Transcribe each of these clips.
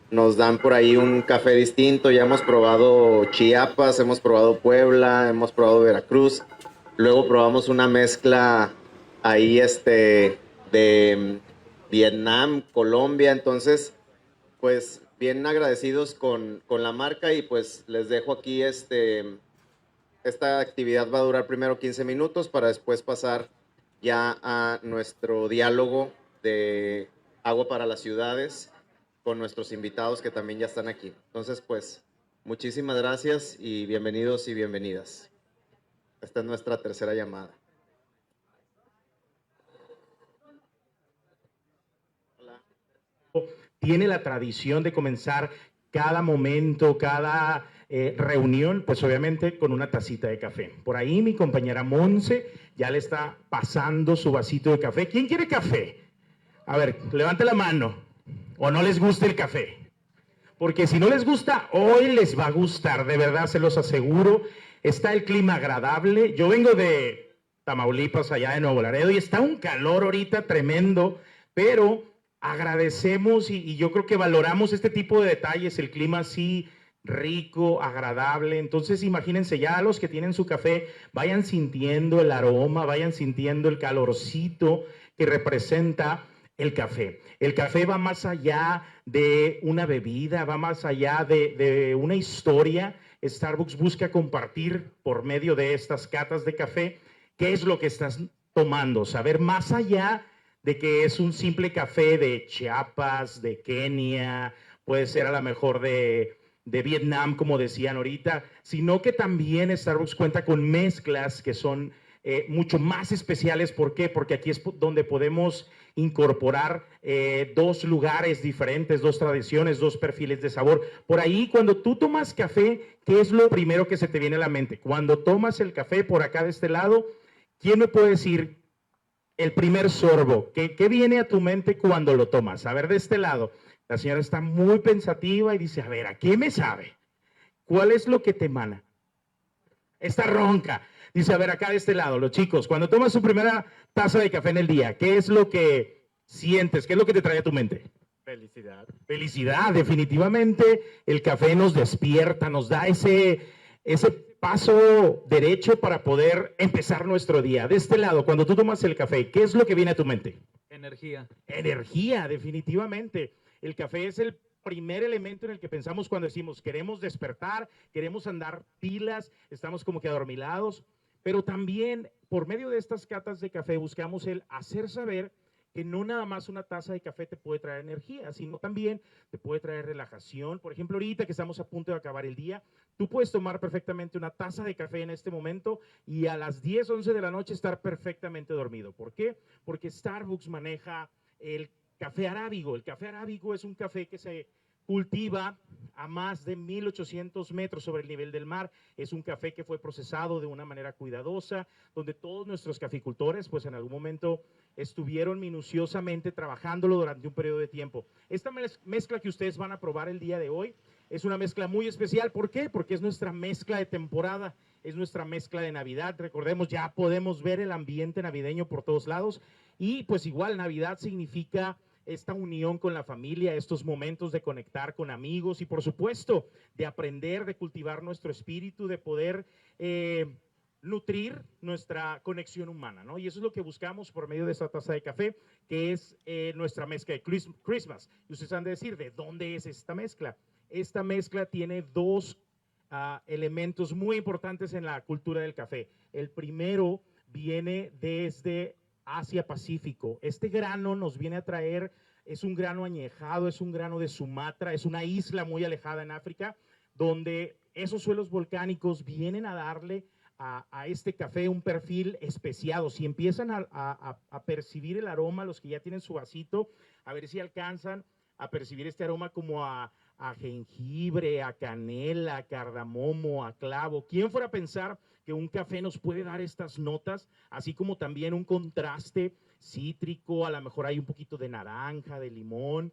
nos dan por ahí un café distinto. Ya hemos probado Chiapas, hemos probado Puebla, hemos probado Veracruz. Luego probamos una mezcla ahí de Vietnam, Colombia. Entonces, pues bien agradecidos con la marca y pues les dejo aquí esta actividad va a durar primero 15 minutos para después pasar ya a nuestro diálogo de agua para las ciudades con nuestros invitados que también ya están aquí. Entonces, pues, muchísimas gracias y bienvenidos y bienvenidas. Esta es nuestra tercera llamada. Tiene la tradición de comenzar cada momento, cada reunión, pues obviamente con una tacita de café. Por ahí mi compañera Monse ya le está pasando su vasito de café. ¿Quién quiere café? A ver, levante la mano. ¿O no les gusta el café? Porque si no les gusta, hoy les va a gustar, de verdad se los aseguro. Está el clima agradable. Yo vengo de Tamaulipas, allá de Nuevo Laredo, y está un calor ahorita tremendo, pero agradecemos y yo creo que valoramos este tipo de detalles, el clima así rico, agradable. Entonces imagínense ya los que tienen su café, vayan sintiendo el aroma, vayan sintiendo el calorcito que representa el café. El café va más allá de una bebida, va más allá de una historia. Starbucks busca compartir por medio de estas catas de café qué es lo que estás tomando, saber más allá de que es un simple café de Chiapas, de Kenia, puede ser a lo mejor de Vietnam, como decían ahorita, sino que también Starbucks cuenta con mezclas que son mucho más especiales. ¿Por qué? Porque aquí es donde podemos incorporar dos lugares diferentes, dos tradiciones, dos perfiles de sabor. Por ahí, cuando tú tomas café, ¿qué es lo primero que se te viene a la mente? Cuando tomas el café por acá de este lado, ¿quién me puede decir el primer sorbo? ¿Qué viene a tu mente cuando lo tomas? A ver, de este lado, la señora está muy pensativa y dice, a ver, ¿a qué me sabe? ¿Cuál es lo que te emana? Está ronca. Dice, a ver, acá de este lado, los chicos, cuando tomas tu primera taza de café en el día, ¿qué es lo que sientes? ¿Qué es lo que te trae a tu mente? Felicidad. Felicidad, definitivamente el café nos despierta, nos da ese paso derecho para poder empezar nuestro día. De este lado, cuando tú tomas el café, ¿qué es lo que viene a tu mente? Energía. Energía, definitivamente. El café es el primer elemento en el que pensamos cuando decimos queremos despertar, queremos andar pilas, estamos como que adormilados, pero también por medio de estas catas de café buscamos el hacer saber que no nada más una taza de café te puede traer energía, sino también te puede traer relajación. Por ejemplo, ahorita que estamos a punto de acabar el día, tú puedes tomar perfectamente una taza de café en este momento y a las 10, 11 de la noche estar perfectamente dormido. ¿Por qué? Porque Starbucks maneja el café arábigo. El café arábigo es un café que se cultiva a más de 1800 metros sobre el nivel del mar. Es un café que fue procesado de una manera cuidadosa, donde todos nuestros caficultores, pues en algún momento estuvieron minuciosamente trabajándolo durante un periodo de tiempo. Esta mezcla que ustedes van a probar el día de hoy es una mezcla muy especial. ¿Por qué? Porque es nuestra mezcla de temporada, es nuestra mezcla de Navidad. Recordemos, ya podemos ver el ambiente navideño por todos lados y pues igual Navidad significa esta unión con la familia, estos momentos de conectar con amigos y por supuesto de aprender, de cultivar nuestro espíritu, de poder nutrir nuestra conexión humana, ¿no? Y eso es lo que buscamos por medio de esta taza de café, que es nuestra mezcla de Christmas. Y ustedes han de decir, ¿de dónde es esta mezcla? Esta mezcla tiene dos elementos muy importantes en la cultura del café. El primero viene desde Asia Pacífico. Este grano nos viene a traer, es un grano añejado, es un grano de Sumatra, es una isla muy alejada en África, donde esos suelos volcánicos vienen a darle a este café un perfil especiado. Si empiezan a percibir el aroma, los que ya tienen su vasito, a ver si alcanzan a percibir este aroma como a jengibre, a canela, a cardamomo, a clavo. ¿Quién fuera a pensar que un café nos puede dar estas notas, así como también un contraste cítrico, a lo mejor hay un poquito de naranja, de limón?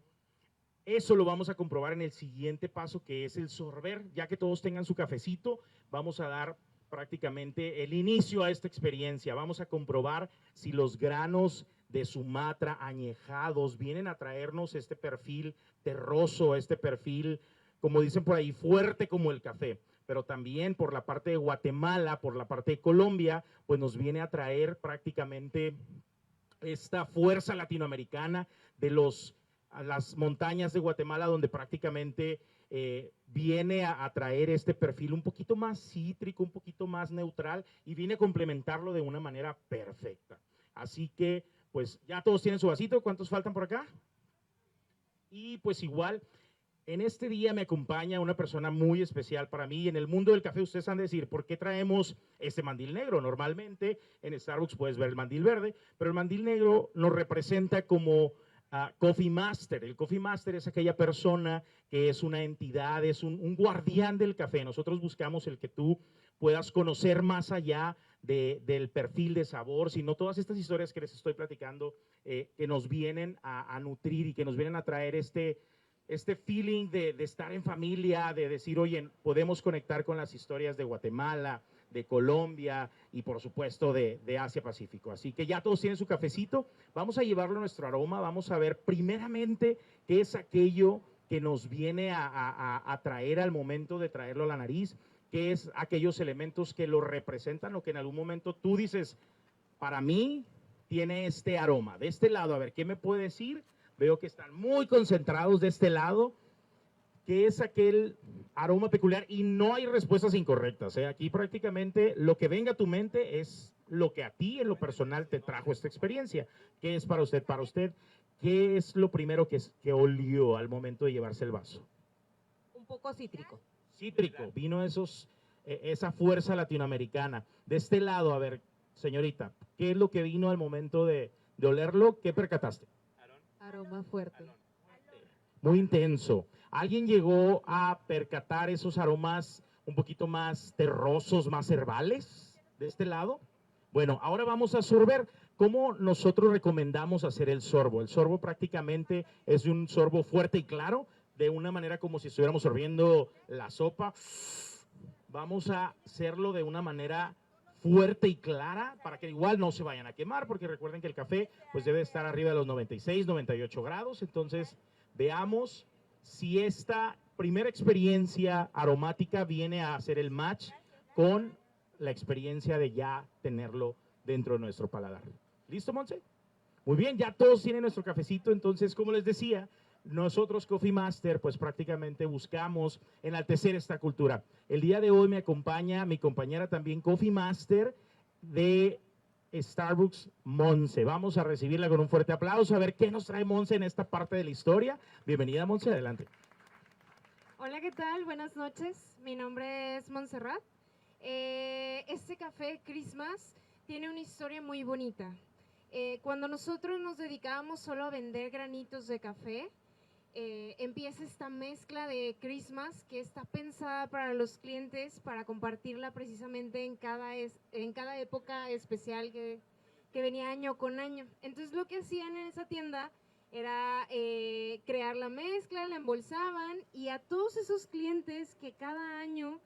Eso lo vamos a comprobar en el siguiente paso, que es el sorber. Ya que todos tengan su cafecito, vamos a dar prácticamente el inicio a esta experiencia. Vamos a comprobar si los granos de Sumatra, añejados, vienen a traernos este perfil terroso, este perfil, como dicen por ahí, fuerte como el café. Pero también por la parte de Guatemala, por la parte de Colombia, pues nos viene a traer prácticamente esta fuerza latinoamericana de las montañas de Guatemala, donde prácticamente viene a traer este perfil un poquito más cítrico, un poquito más neutral, y viene a complementarlo de una manera perfecta. Así que, pues ya todos tienen su vasito. ¿Cuántos faltan por acá? Y pues igual, en este día me acompaña una persona muy especial para mí. En el mundo del café ustedes han de decir, ¿por qué traemos este mandil negro? Normalmente en Starbucks puedes ver el mandil verde, pero el mandil negro nos representa como Coffee Master. El Coffee Master es aquella persona que es una entidad, es un guardián del café. Nosotros buscamos el que tú puedas conocer más allá del perfil de sabor, sino todas estas historias que les estoy platicando, que nos vienen a nutrir y que nos vienen a traer este feeling de estar en familia, de decir, oye, podemos conectar con las historias de Guatemala, de Colombia y por supuesto de Asia Pacífico. Así que ya todos tienen su cafecito, vamos a llevarlo a nuestro aroma, vamos a ver primeramente qué es aquello que nos viene a traer al momento de traerlo a la nariz, qué es aquellos elementos que lo representan o que en algún momento tú dices, para mí tiene este aroma. De este lado, a ver, ¿qué me puede decir? Veo que están muy concentrados de este lado. ¿Qué es aquel aroma peculiar? Y no hay respuestas incorrectas. Aquí prácticamente lo que venga a tu mente es lo que a ti en lo personal te trajo esta experiencia. ¿Qué es para usted? Para usted, ¿qué es lo primero que olió al momento de llevarse el vaso? Un poco cítrico. Cítrico, vino esa fuerza latinoamericana. De este lado, a ver, señorita, ¿qué es lo que vino al momento de olerlo? ¿Qué percataste? Aroma fuerte. Muy intenso. ¿Alguien llegó a percatar esos aromas un poquito más terrosos, más herbales de este lado? Bueno, ahora vamos a sorber. ¿Cómo nosotros recomendamos hacer el sorbo? El sorbo prácticamente es un sorbo fuerte y claro, de una manera como si estuviéramos sorbiendo la sopa. Vamos a hacerlo de una manera fuerte y clara para que igual no se vayan a quemar, porque recuerden que el café pues debe estar arriba de los 96, 98 grados. Entonces veamos si esta primera experiencia aromática viene a hacer el match con la experiencia de ya tenerlo dentro de nuestro paladar. ¿Listo, Monse? Muy bien, ya todos tienen nuestro cafecito. Entonces, como les decía, nosotros Coffee Master pues prácticamente buscamos enaltecer esta cultura. El día de hoy me acompaña mi compañera también Coffee Master de Starbucks, Monse. Vamos a recibirla con un fuerte aplauso, a ver qué nos trae Monse en esta parte de la historia. Bienvenida, Monse, adelante. Hola, ¿qué tal? Buenas noches. Mi nombre es Montserrat. Este café Christmas tiene una historia muy bonita. Cuando nosotros nos dedicábamos solo a vender granitos de café, empieza esta mezcla de Christmas que está pensada para los clientes para compartirla precisamente en cada época especial que venía año con año. Entonces lo que hacían en esa tienda era crear la mezcla, la embolsaban y a todos esos clientes que cada año,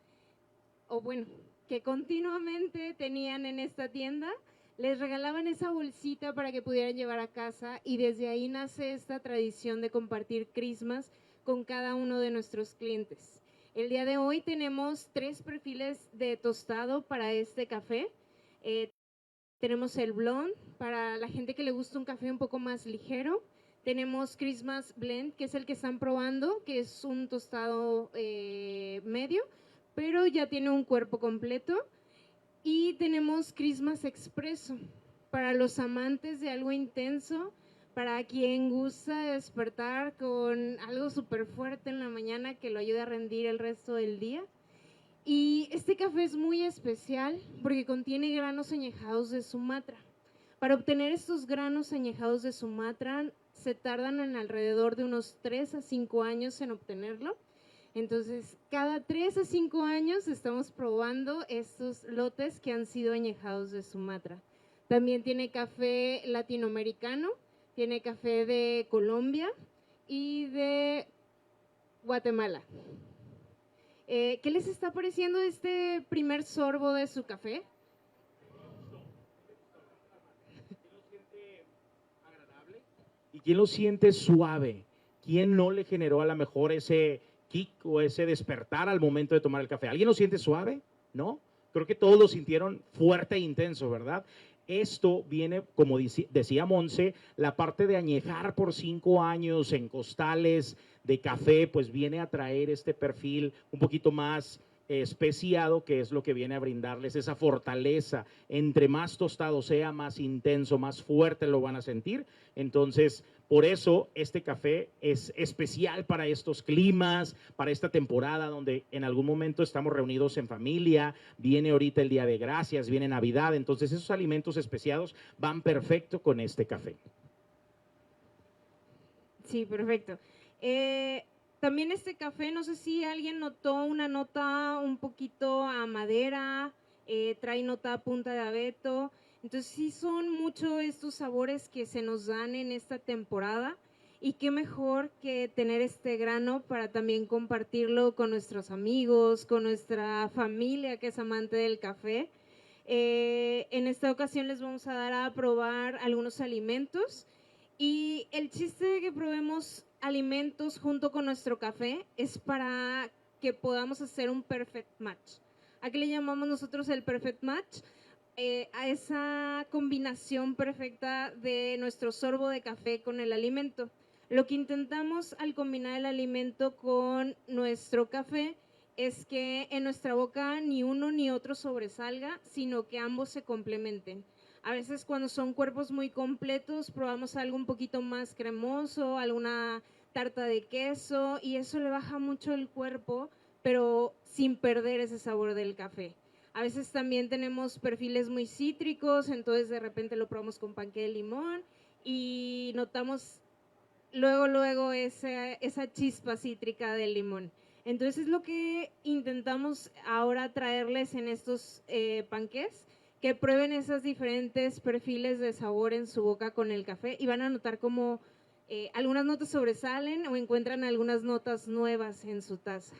o bueno, que continuamente tenían en esta tienda, les regalaban esa bolsita para que pudieran llevar a casa y desde ahí nace esta tradición de compartir Christmas con cada uno de nuestros clientes. El día de hoy tenemos 3 perfiles de tostado para este café. Tenemos el blonde para la gente que le gusta un café un poco más ligero. Tenemos Christmas Blend, que es el que están probando, que es un tostado medio, pero ya tiene un cuerpo completo. Y tenemos Christmas Expreso, para los amantes de algo intenso, para quien gusta despertar con algo súper fuerte en la mañana que lo ayude a rendir el resto del día. Y este café es muy especial porque contiene granos añejados de Sumatra. Para obtener estos granos añejados de Sumatra se tardan en alrededor de unos 3 a 5 años en obtenerlo. Entonces, cada 3 a 5 años estamos probando estos lotes que han sido añejados de Sumatra. También tiene café latinoamericano, tiene café de Colombia y de Guatemala. ¿Qué les está pareciendo este primer sorbo de su café? quién lo siente suave? ¿Quién no le generó a lo mejor ese kick o ese despertar al momento de tomar el café? ¿Alguien lo siente suave? ¿No? Creo que todos lo sintieron fuerte e intenso, ¿verdad? Esto viene, como decía Monse, la parte de añejar por 5 años en costales de café, pues viene a traer este perfil un poquito más especiado, que es lo que viene a brindarles esa fortaleza. Entre más tostado sea, más intenso, más fuerte lo van a sentir. Entonces, por eso este café es especial para estos climas, para esta temporada donde en algún momento estamos reunidos en familia, viene ahorita el Día de Gracias, viene Navidad, entonces esos alimentos especiados van perfecto con este café. Sí, perfecto. También este café, no sé si alguien notó una nota un poquito a madera, trae nota a punta de abeto. Entonces sí son mucho estos sabores que se nos dan en esta temporada y qué mejor que tener este grano para también compartirlo con nuestros amigos, con nuestra familia que es amante del café. En esta ocasión les vamos a dar a probar algunos alimentos y el chiste de que probemos alimentos junto con nuestro café es para que podamos hacer un perfect match. ¿A qué le llamamos nosotros el perfect match? A esa combinación perfecta de nuestro sorbo de café con el alimento. Lo que intentamos al combinar el alimento con nuestro café es que en nuestra boca ni uno ni otro sobresalga, sino que ambos se complementen. A veces cuando son cuerpos muy completos probamos algo un poquito más cremoso, alguna tarta de queso y eso le baja mucho el cuerpo, pero sin perder ese sabor del café. A veces también tenemos perfiles muy cítricos, entonces de repente lo probamos con panque de limón y notamos luego esa chispa cítrica del limón. Entonces es lo que intentamos ahora traerles en estos panqués, que prueben esos diferentes perfiles de sabor en su boca con el café y van a notar como algunas notas sobresalen o encuentran algunas notas nuevas en su taza.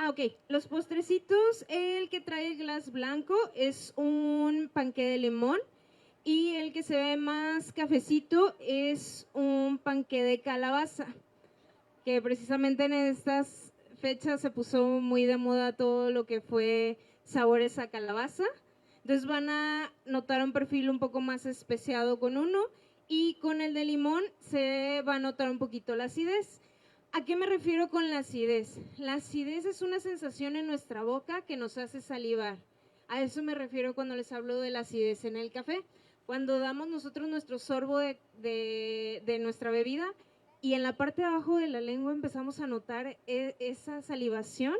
Ok, los postrecitos, el que trae el glass blanco es un panqué de limón y el que se ve más cafecito es un panqué de calabaza, que precisamente en estas fechas se puso muy de moda todo lo que fue sabores a calabaza. Entonces van a notar un perfil un poco más especiado con uno y con el de limón se va a notar un poquito la acidez. ¿A qué me refiero con la acidez? La acidez es una sensación en nuestra boca que nos hace salivar. A eso me refiero cuando les hablo de la acidez en el café. Cuando damos nosotros nuestro sorbo de nuestra bebida y en la parte de abajo de la lengua empezamos a notar esa salivación,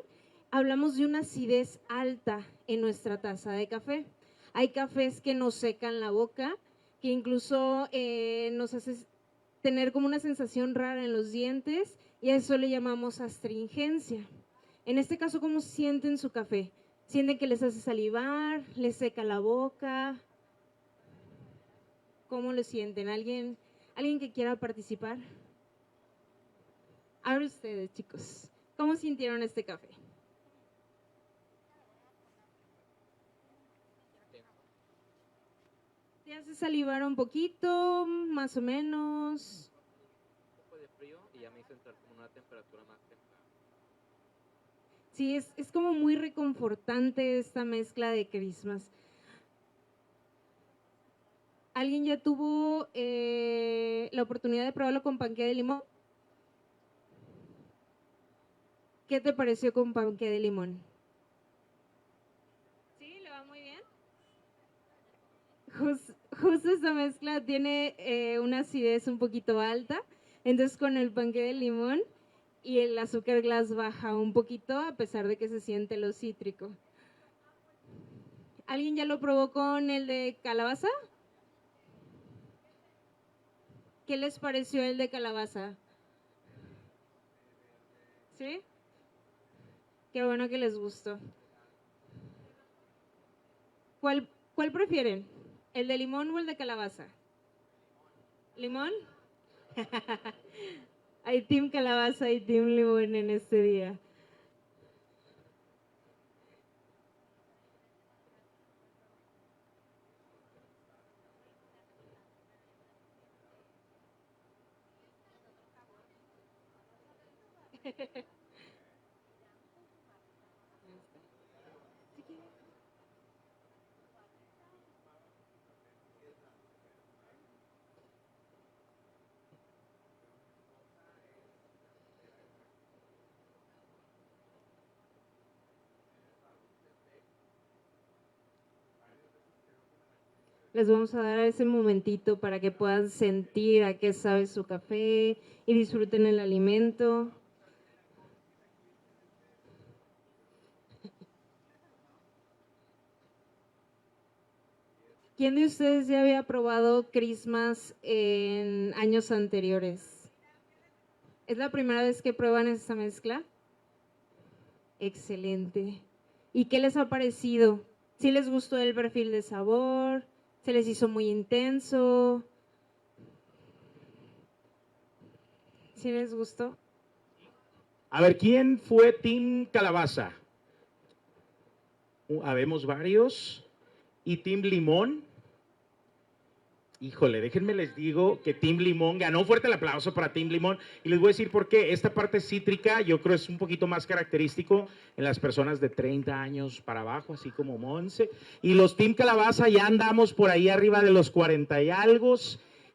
hablamos de una acidez alta en nuestra taza de café. Hay cafés que nos secan la boca, que incluso nos hace tener como una sensación rara en los dientes y a eso le llamamos astringencia. En este caso, ¿cómo sienten su café? ¿Sienten que les hace salivar? ¿Les seca la boca? ¿Cómo lo sienten? ¿Alguien que quiera participar? A ver ustedes, chicos, ¿cómo sintieron este café? ¿Te hace salivar un poquito, más o menos? Un poco de frío y ya me hizo entrar como una temperatura más temprana. Sí, es como muy reconfortante esta mezcla de Christmas. ¿Alguien ya tuvo la oportunidad de probarlo con panqué de limón? ¿Qué te pareció con panqué de limón? ¿Sí? ¿Le va muy bien? Justo esta mezcla tiene una acidez un poquito alta, entonces con el panqué de limón y el azúcar glass baja un poquito a pesar de que se siente lo cítrico. ¿Alguien ya lo probó con el de calabaza? ¿Qué les pareció el de calabaza? ¿Sí? Qué bueno que les gustó. ¿Cuál prefieren? ¿El de limón o el de calabaza? ¿Limón? Hay team calabaza y team limón en este día. Les vamos a dar ese momentito para que puedan sentir a qué sabe su café y disfruten el alimento. ¿Quién de ustedes ya había probado Christmas en años anteriores? ¿Es la primera vez que prueban esta mezcla? Excelente. ¿Y qué les ha parecido? ¿Sí les gustó el perfil de sabor? ¿Se les hizo muy intenso? ¿Sí les gustó? A ver, ¿quién fue Team Calabaza? Habemos varios. ¿Y Team Limón? Híjole, déjenme les digo que Team Limón ganó. Fuerte el aplauso para Team Limón. Y les voy a decir por qué. Esta parte cítrica yo creo es un poquito más característico en las personas de 30 años para abajo, así como Monse. Y los Team Calabaza ya andamos por ahí arriba de los 40 y algo.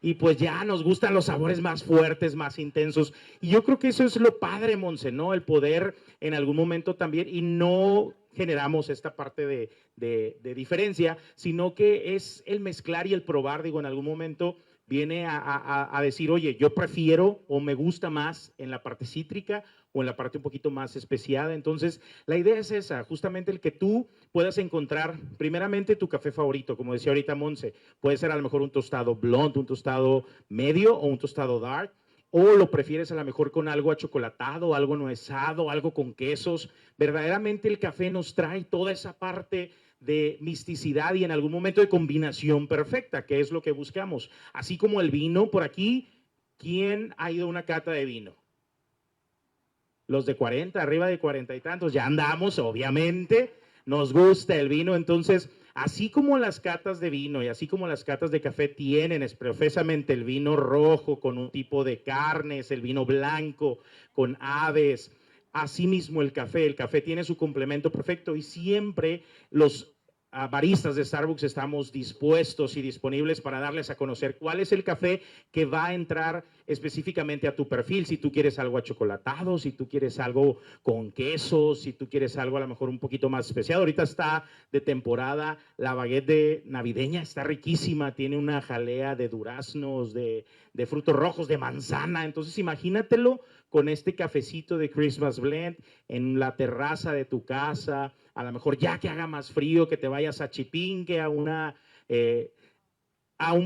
Y pues ya nos gustan los sabores más fuertes, más intensos. Y yo creo que eso es lo padre, Monse, ¿no? El poder en algún momento también, y no generamos esta parte de diferencia, sino que es el mezclar y el probar, digo, en algún momento viene a decir, oye, yo prefiero o me gusta más en la parte cítrica o en la parte un poquito más especiada. Entonces, la idea es esa, justamente el que tú puedas encontrar primeramente tu café favorito, como decía ahorita Monse, puede ser a lo mejor un tostado blonde, un tostado medio o un tostado dark, o lo prefieres a lo mejor con algo achocolatado, algo nuezado, algo con quesos. Verdaderamente el café nos trae toda esa parte de misticidad y en algún momento de combinación perfecta, que es lo que buscamos. Así como el vino, por aquí, ¿quién ha ido a una cata de vino? Los de 40, arriba de 40 y tantos, ya andamos, obviamente, nos gusta el vino. Entonces, así como las catas de vino y así como las catas de café tienen profesamente el vino rojo con un tipo de carnes, el vino blanco con aves, asimismo el café tiene su complemento perfecto y siempre los baristas de Starbucks estamos dispuestos y disponibles para darles a conocer cuál es el café que va a entrar específicamente a tu perfil. Si tú quieres algo achocolatado, si tú quieres algo con queso, si tú quieres algo a lo mejor un poquito más especial. Ahorita está de temporada la baguette de navideña, está riquísima, tiene una jalea de duraznos, de frutos rojos, de manzana. Entonces imagínatelo con este cafecito de Christmas Blend en la terraza de tu casa, a lo mejor ya que haga más frío, que te vayas a Chipinque, a un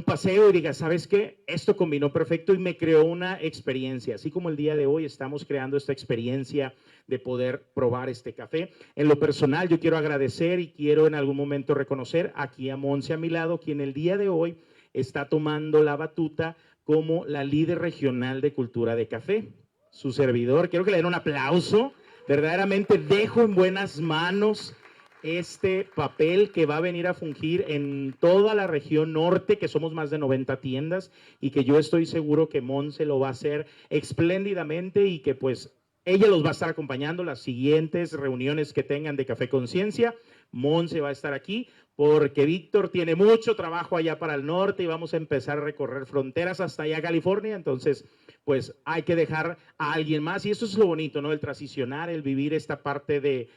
paseo y digas, ¿sabes qué? Esto combinó perfecto y me creó una experiencia. Así como el día de hoy estamos creando esta experiencia de poder probar este café. En lo personal, yo quiero agradecer y quiero en algún momento reconocer aquí a Monse a mi lado, quien el día de hoy está tomando la batuta como la líder regional de cultura de café. Su servidor, quiero que le den un aplauso. Verdaderamente dejo en buenas manos este papel que va a venir a fungir en toda la región norte, que somos más de 90 tiendas y que yo estoy seguro que Monse lo va a hacer espléndidamente y que pues ella los va a estar acompañando las siguientes reuniones que tengan de Café Conciencia. Monse va a estar aquí porque Víctor tiene mucho trabajo allá para el norte y vamos a empezar a recorrer fronteras hasta allá a California, entonces pues hay que dejar a alguien más y eso es lo bonito, ¿no? El transicionar, el vivir esta parte de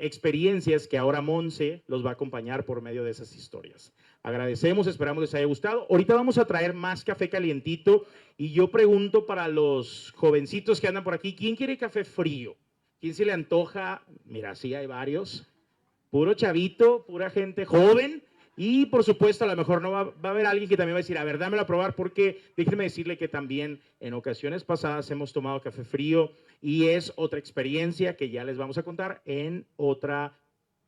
experiencias que ahora Monse los va a acompañar por medio de esas historias. Agradecemos, esperamos les haya gustado. Ahorita vamos a traer más café calientito y yo pregunto para los jovencitos que andan por aquí, ¿quién quiere café frío? ¿Quién se le antoja? Mira, sí hay varios. Puro chavito, pura gente joven. Y por supuesto, a lo mejor no va a haber alguien que también va a decir, a ver, dámelo a probar, porque déjenme decirle que también en ocasiones pasadas hemos tomado café frío y es otra experiencia que ya les vamos a contar en otra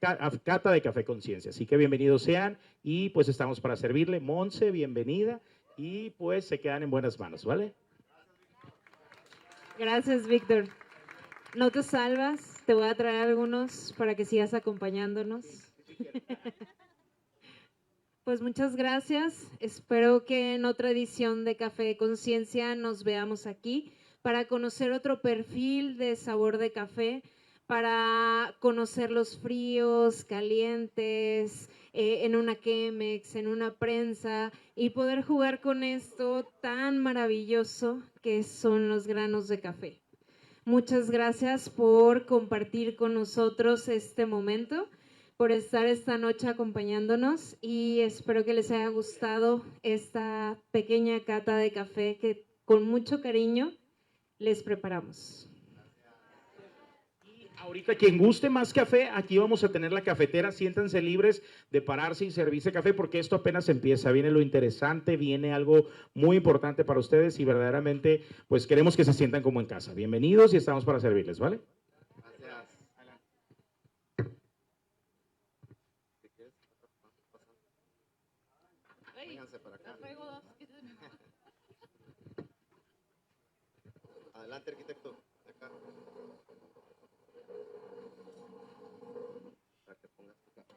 cata de Café Conciencia. Así que bienvenidos sean y pues estamos para servirle. Monse, bienvenida y pues se quedan en buenas manos, ¿vale? Gracias, Víctor. No te salvas, te voy a traer algunos para que sigas acompañándonos. Pues muchas gracias. Espero que en otra edición de Café Conciencia nos veamos aquí para conocer otro perfil de sabor de café, para conocer los fríos, calientes, en una Chemex, en una prensa y poder jugar con esto tan maravilloso que son los granos de café. Muchas gracias por compartir con nosotros este momento, por estar esta noche acompañándonos y espero que les haya gustado esta pequeña cata de café que con mucho cariño les preparamos. Ahorita quien guste más café, aquí vamos a tener la cafetera, siéntanse libres de pararse y servirse café porque esto apenas empieza, viene lo interesante, viene algo muy importante para ustedes y verdaderamente pues queremos que se sientan como en casa. Bienvenidos y estamos para servirles, ¿vale? Gracias. Vénganse para acá. Adelante, arquitecto. Acá. Para que pongas tu café.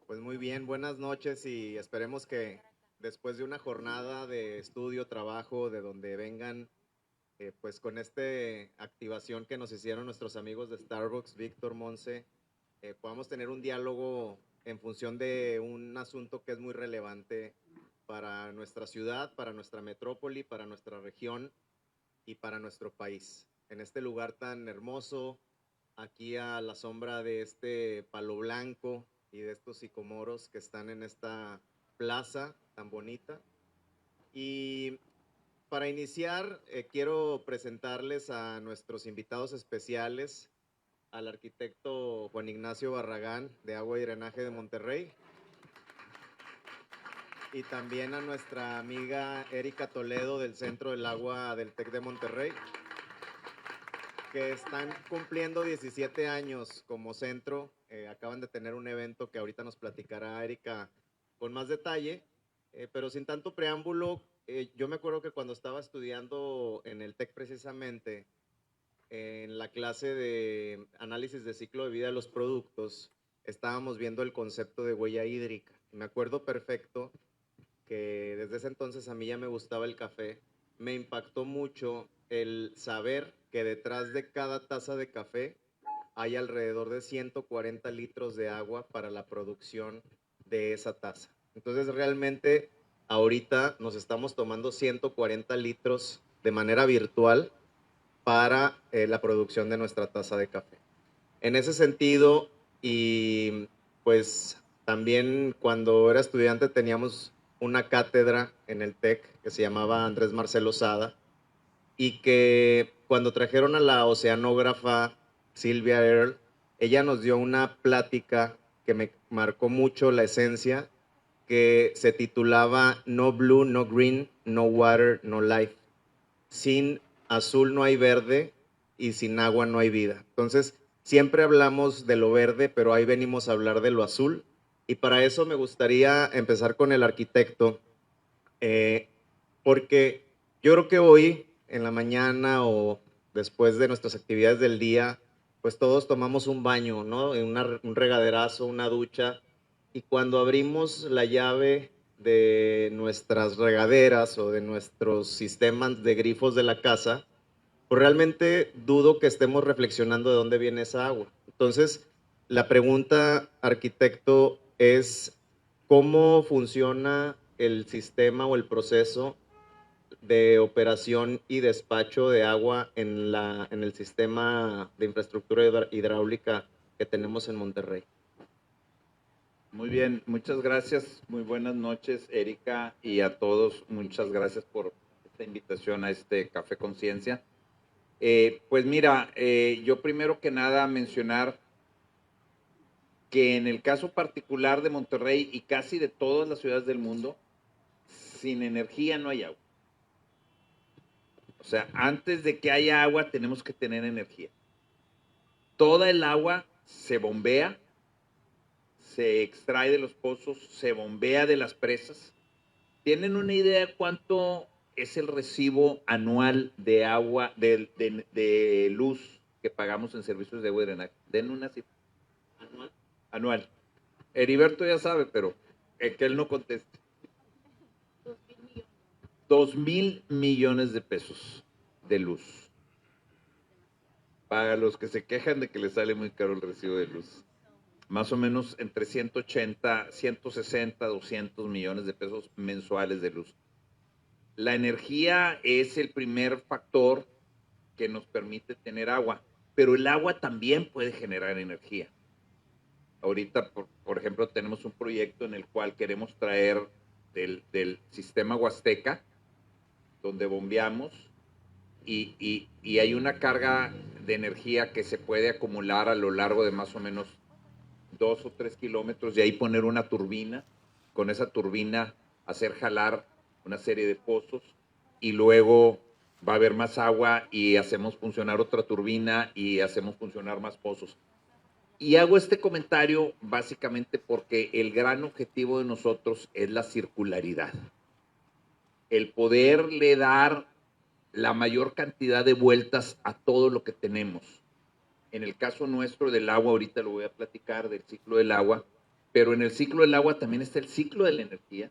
Pues muy bien, buenas noches y esperemos que después de una jornada de estudio, trabajo, de donde vengan, pues con esta activación que nos hicieron nuestros amigos de Starbucks, Víctor, Monse, podamos tener un diálogo en función de un asunto que es muy relevante para nuestra ciudad, para nuestra metrópoli, para nuestra región y para nuestro país. En este lugar tan hermoso, aquí a la sombra de este palo blanco y de estos sicomoros que están en esta plaza tan bonita. Y para iniciar, quiero presentarles a nuestros invitados especiales, al arquitecto Juan Ignacio Barragán, de Agua y Drenaje de Monterrey, y también a nuestra amiga Erika Toledo, del Centro del Agua del TEC de Monterrey, que están cumpliendo 17 años como centro. Acaban de tener un evento que ahorita nos platicará Erika con más detalle, pero sin tanto preámbulo. Yo me acuerdo que cuando estaba estudiando en el TEC precisamente, en la clase de análisis de ciclo de vida de los productos, estábamos viendo el concepto de huella hídrica. Me acuerdo perfecto que desde ese entonces a mí ya me gustaba el café. Me impactó mucho el saber que detrás de cada taza de café hay alrededor de 140 litros de agua para la producción de esa taza. Entonces realmente ahorita nos estamos tomando 140 litros de manera virtual para la producción de nuestra taza de café. En ese sentido, y pues también cuando era estudiante teníamos una cátedra en el TEC que se llamaba Andrés Marcelo Sada, y que cuando trajeron a la oceanógrafa Silvia Earle, ella nos dio una plática que me marcó mucho la esencia, que se titulaba No Blue, No Green, No Water, No Life. Sin azul no hay verde y sin agua no hay vida. Entonces, siempre hablamos de lo verde, pero ahí venimos a hablar de lo azul. Y para eso me gustaría empezar con el arquitecto, porque yo creo que hoy, en la mañana o después de nuestras actividades del día, pues todos tomamos un baño, ¿no? Un regaderazo, una ducha, y cuando abrimos la llave de nuestras regaderas o de nuestros sistemas de grifos de la casa, pues realmente dudo que estemos reflexionando de dónde viene esa agua. Entonces, la pregunta, arquitecto, es ¿cómo funciona el sistema o el proceso de operación y despacho de agua en el sistema de infraestructura hidráulica que tenemos en Monterrey? Muy bien, muchas gracias, muy buenas noches, Erika, y a todos, muchas gracias por esta invitación a este Café Conciencia. Pues mira, yo primero que nada mencionar que en el caso particular de Monterrey y casi de todas las ciudades del mundo, sin energía no hay agua. O sea, antes de que haya agua tenemos que tener energía. Toda el agua se bombea, se extrae de los pozos, se bombea de las presas. ¿Tienen una idea de cuánto es el recibo anual de agua, de luz que pagamos en servicios de agua y drenaje? Den una cifra. Anual. Heriberto ya sabe, pero que él no conteste. 2,000 millones de pesos de luz. Para los que se quejan de que les sale muy caro el recibo de luz. Más o menos entre 180, 160, 200 millones de pesos mensuales de luz. La energía es el primer factor que nos permite tener agua, pero el agua también puede generar energía. Ahorita, por ejemplo, tenemos un proyecto en el cual queremos traer del sistema Huasteca, donde bombeamos, y hay una carga de energía que se puede acumular a lo largo de más o menos 2 o 3 kilómetros, y ahí poner una turbina, con esa turbina hacer jalar una serie de pozos, y luego va a haber más agua y hacemos funcionar otra turbina y hacemos funcionar más pozos. Y hago este comentario básicamente porque el gran objetivo de nosotros es la circularidad. El poderle dar la mayor cantidad de vueltas a todo lo que tenemos. En el caso nuestro del agua, ahorita lo voy a platicar del ciclo del agua, pero en el ciclo del agua también está el ciclo de la energía.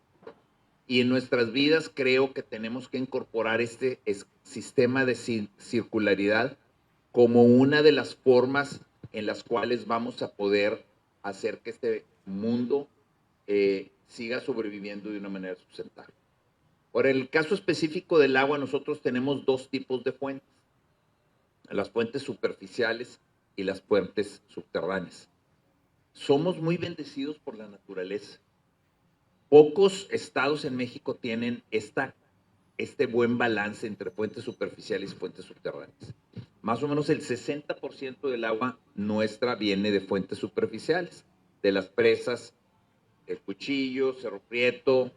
Y en nuestras vidas creo que tenemos que incorporar este sistema de circularidad como una de las formas en las cuales vamos a poder hacer que este mundo siga sobreviviendo de una manera sustentable. Ahora, en el caso específico del agua, nosotros tenemos 2 tipos de fuentes. Las fuentes superficiales y las fuentes subterráneas. Somos muy bendecidos por la naturaleza. Pocos estados en México tienen este buen balance entre fuentes superficiales y fuentes subterráneas. Más o menos el 60% del agua nuestra viene de fuentes superficiales, de las presas, el Cuchillo, Cerro Prieto,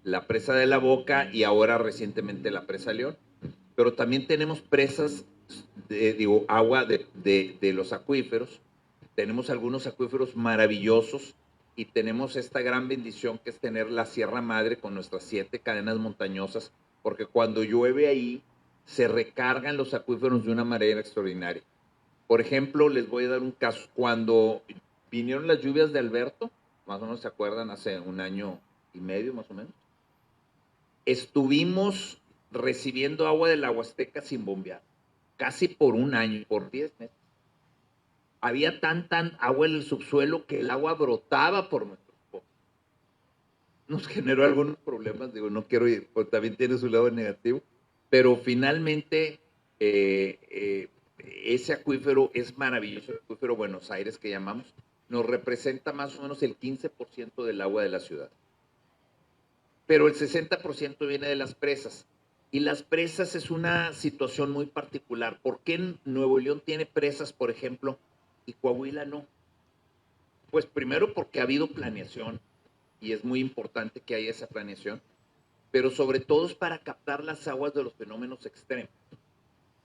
la presa de La Boca y ahora recientemente la presa León. Pero también tenemos presas, agua de los acuíferos. Tenemos algunos acuíferos maravillosos y tenemos esta gran bendición que es tener la Sierra Madre con nuestras 7 cadenas montañosas, porque cuando llueve ahí se recargan los acuíferos de una manera extraordinaria. Por ejemplo, les voy a dar un caso. Cuando vinieron las lluvias de Alberto, más o menos se acuerdan, hace 1 año y medio más o menos, estuvimos recibiendo agua de la Huasteca sin bombear, casi por 1 año, por 10 meses. Había tan agua en el subsuelo que el agua brotaba por nuestros pozos. Nos generó algunos problemas, no quiero ir, porque también tiene su lado negativo, pero finalmente ese acuífero es maravilloso, el acuífero Buenos Aires que llamamos, nos representa más o menos el 15% del agua de la ciudad. Pero el 60% viene de las presas. Y las presas es una situación muy particular. ¿Por qué Nuevo León tiene presas, por ejemplo, y Coahuila no? Pues primero porque ha habido planeación, y es muy importante que haya esa planeación, pero sobre todo es para captar las aguas de los fenómenos extremos.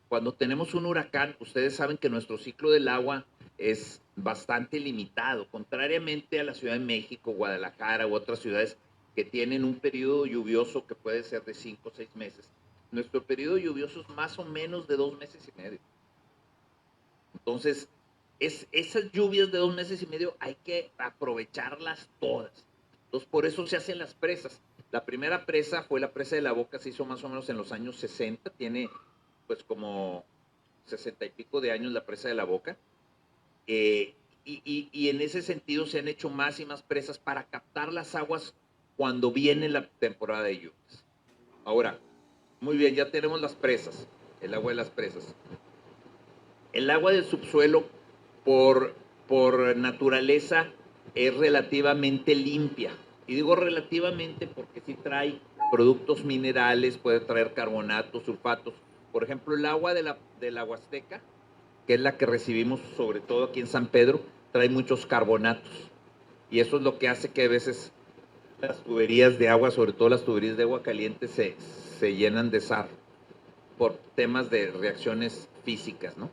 Cuando tenemos un huracán, ustedes saben que nuestro ciclo del agua es bastante limitado, contrariamente a la Ciudad de México, Guadalajara u otras ciudades que tienen un periodo lluvioso que puede ser de 5 o 6 meses. Nuestro periodo lluvioso es más o menos de 2 meses y medio. Entonces, esas lluvias de 2 meses y medio hay que aprovecharlas todas. Entonces, por eso se hacen las presas. La primera presa fue la presa de La Boca, se hizo más o menos en los años 60, tiene pues como 60 y pico de años la presa de La Boca. Y en ese sentido se han hecho más y más presas para captar las aguas cuando viene la temporada de lluvias. Ahora, muy bien, ya tenemos las presas, el agua de las presas. El agua del subsuelo, por naturaleza, es relativamente limpia. Y digo relativamente porque sí trae productos minerales, puede traer carbonatos, sulfatos. Por ejemplo, el agua de la Huasteca, que es la que recibimos sobre todo aquí en San Pedro, trae muchos carbonatos. Y eso es lo que hace que a veces las tuberías de agua, sobre todo las tuberías de agua caliente, se llenan de sarro. por temas de reacciones físicas, ¿no?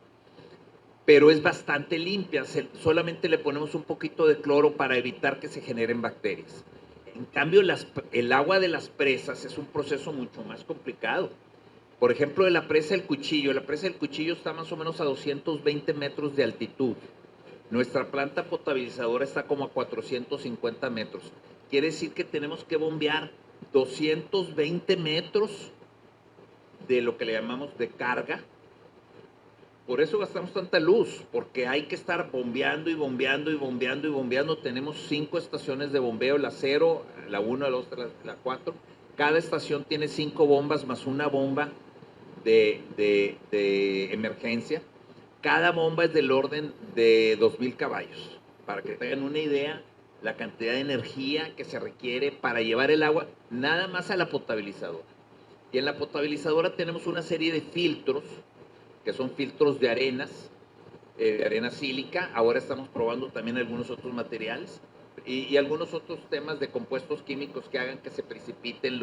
Pero es bastante limpia, solamente le ponemos un poquito de cloro para evitar que se generen bacterias. En cambio, el agua de las presas es un proceso mucho más complicado. Por ejemplo, de la presa del Cuchillo está más o menos a 220 metros de altitud. Nuestra planta potabilizadora está como a 450 metros. Quiere decir que tenemos que bombear 220 metros de lo que le llamamos de carga. Por eso gastamos tanta luz, porque hay que estar bombeando y bombeando y bombeando y bombeando. Tenemos 5 estaciones de bombeo, la 0, la 1, la 2, la 4. Cada estación tiene 5 bombas más una bomba de emergencia. Cada bomba es del orden de 2,000 caballos. Para que tengan una idea, la cantidad de energía que se requiere para llevar el agua nada más a la potabilizadora. Y en la potabilizadora tenemos una serie de filtros, que son filtros de arena sílica. Ahora estamos probando también algunos otros materiales y algunos otros temas de compuestos químicos que hagan que se precipiten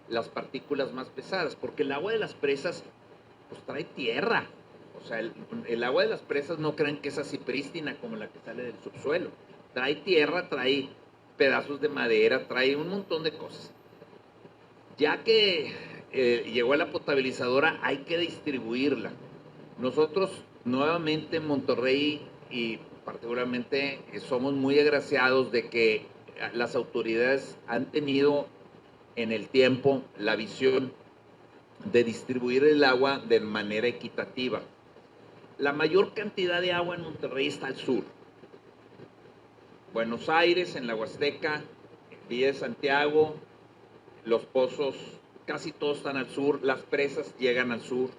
las partículas más pesadas, porque el agua de las presas pues trae tierra. O sea, el agua de las presas no crean que es así prístina como la que sale del subsuelo. Trae tierra, trae pedazos de madera, trae un montón de cosas. Ya que llegó a la potabilizadora, hay que distribuirla. Nosotros nuevamente en Monterrey y particularmente somos muy agraciados de que las autoridades han tenido en el tiempo la visión de distribuir el agua de manera equitativa. La mayor cantidad de agua en Monterrey está al sur. Buenos Aires, en la Huasteca, Villa de Santiago, los pozos, casi todos están al sur, las presas llegan al sur.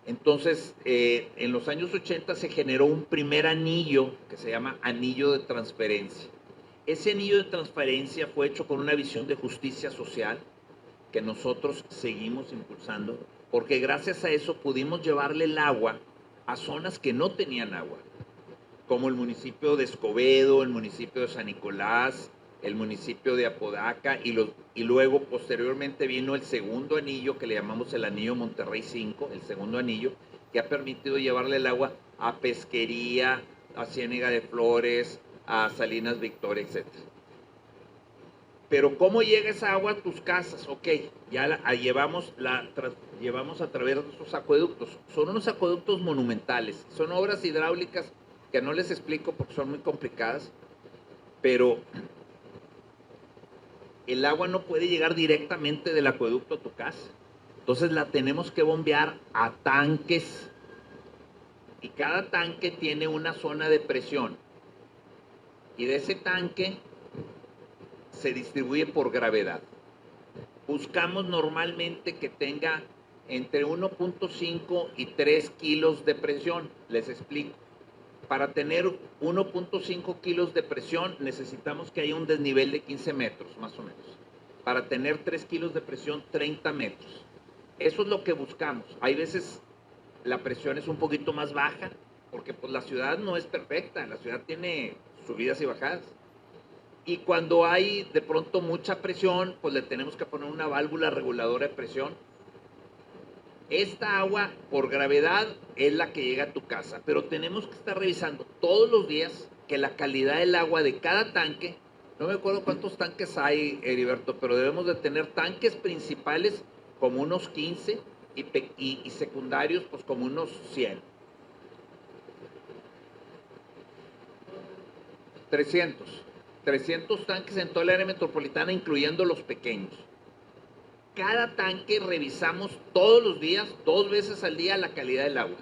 Entonces, en los años 80 se generó un primer anillo que se llama anillo de transferencia. Ese anillo de transferencia fue hecho con una visión de justicia social que nosotros seguimos impulsando, porque gracias a eso pudimos llevarle el agua a zonas que no tenían agua, como el municipio de Escobedo, el municipio de San Nicolás, el municipio de Apodaca, y luego posteriormente vino el segundo anillo que le llamamos el anillo Monterrey 5, el segundo anillo, que ha permitido llevarle el agua a Pesquería, a Ciénega de Flores, a Salinas Victoria, etc. Pero ¿cómo llega esa agua a tus casas? Ok, ya la llevamos a través de esos acueductos. Son unos acueductos monumentales, son obras hidráulicas que no les explico porque son muy complicadas, pero el agua no puede llegar directamente del acueducto a tu casa. Entonces la tenemos que bombear a tanques. Y cada tanque tiene una zona de presión. Y de ese tanque se distribuye por gravedad. Buscamos normalmente que tenga entre 1.5 y 3 kilos de presión. Les explico. Para tener 1.5 kilos de presión necesitamos que haya un desnivel de 15 metros, más o menos. Para tener 3 kilos de presión, 30 metros. Eso es lo que buscamos. Hay veces la presión es un poquito más baja, porque pues, la ciudad no es perfecta, la ciudad tiene subidas y bajadas. Y cuando hay de pronto mucha presión, pues le tenemos que poner una válvula reguladora de presión. Esta agua por gravedad es la que llega a tu casa, pero tenemos que estar revisando todos los días que la calidad del agua de cada tanque, no me acuerdo cuántos tanques hay, Heriberto, pero debemos de tener tanques principales como unos 15 y secundarios pues como unos 100. 300 tanques en toda la área metropolitana, incluyendo los pequeños. Cada tanque revisamos todos los días, 2 veces al día, la calidad del agua.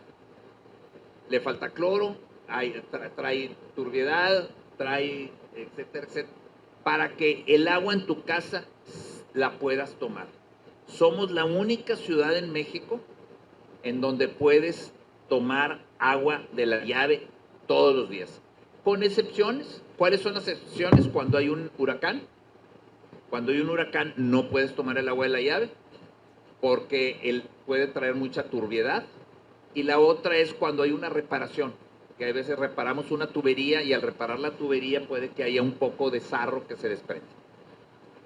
Le falta cloro, trae turbiedad, trae etcétera, etcétera, para que el agua en tu casa la puedas tomar. Somos la única ciudad en México en donde puedes tomar agua de la llave todos los días. Con excepciones. ¿Cuáles son las excepciones? Cuando hay un huracán. Cuando hay un huracán no puedes tomar el agua de la llave porque él puede traer mucha turbiedad. Y la otra es cuando hay una reparación, que a veces reparamos una tubería y al reparar la tubería puede que haya un poco de sarro que se desprende.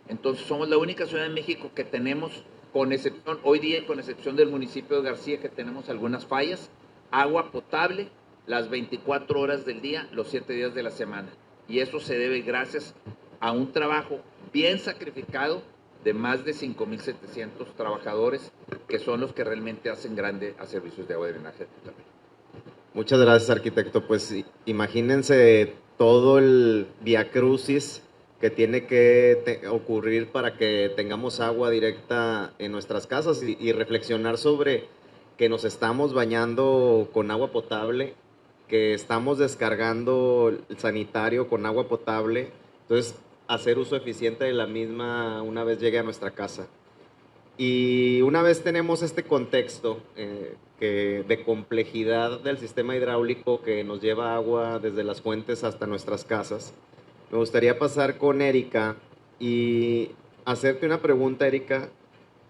Entonces somos la única ciudad de México que tenemos con excepción, hoy día, con excepción del municipio de García, que tenemos algunas fallas, agua potable las 24 horas del día, los 7 días de la semana. Y eso se debe gracias a un trabajo bien sacrificado de más de 5,700 trabajadores, que son los que realmente hacen grande a Servicios de Agua y Drenaje de Monterrey. Muchas gracias, arquitecto. Pues imagínense todo el viacrucis que tiene que ocurrir para que tengamos agua directa en nuestras casas y reflexionar sobre que nos estamos bañando con agua potable, que estamos descargando el sanitario con agua potable. Entonces, hacer uso eficiente de la misma una vez llegue a nuestra casa. Y una vez tenemos este contexto de complejidad del sistema hidráulico que nos lleva agua desde las fuentes hasta nuestras casas, me gustaría pasar con Erika y hacerte una pregunta, Erika,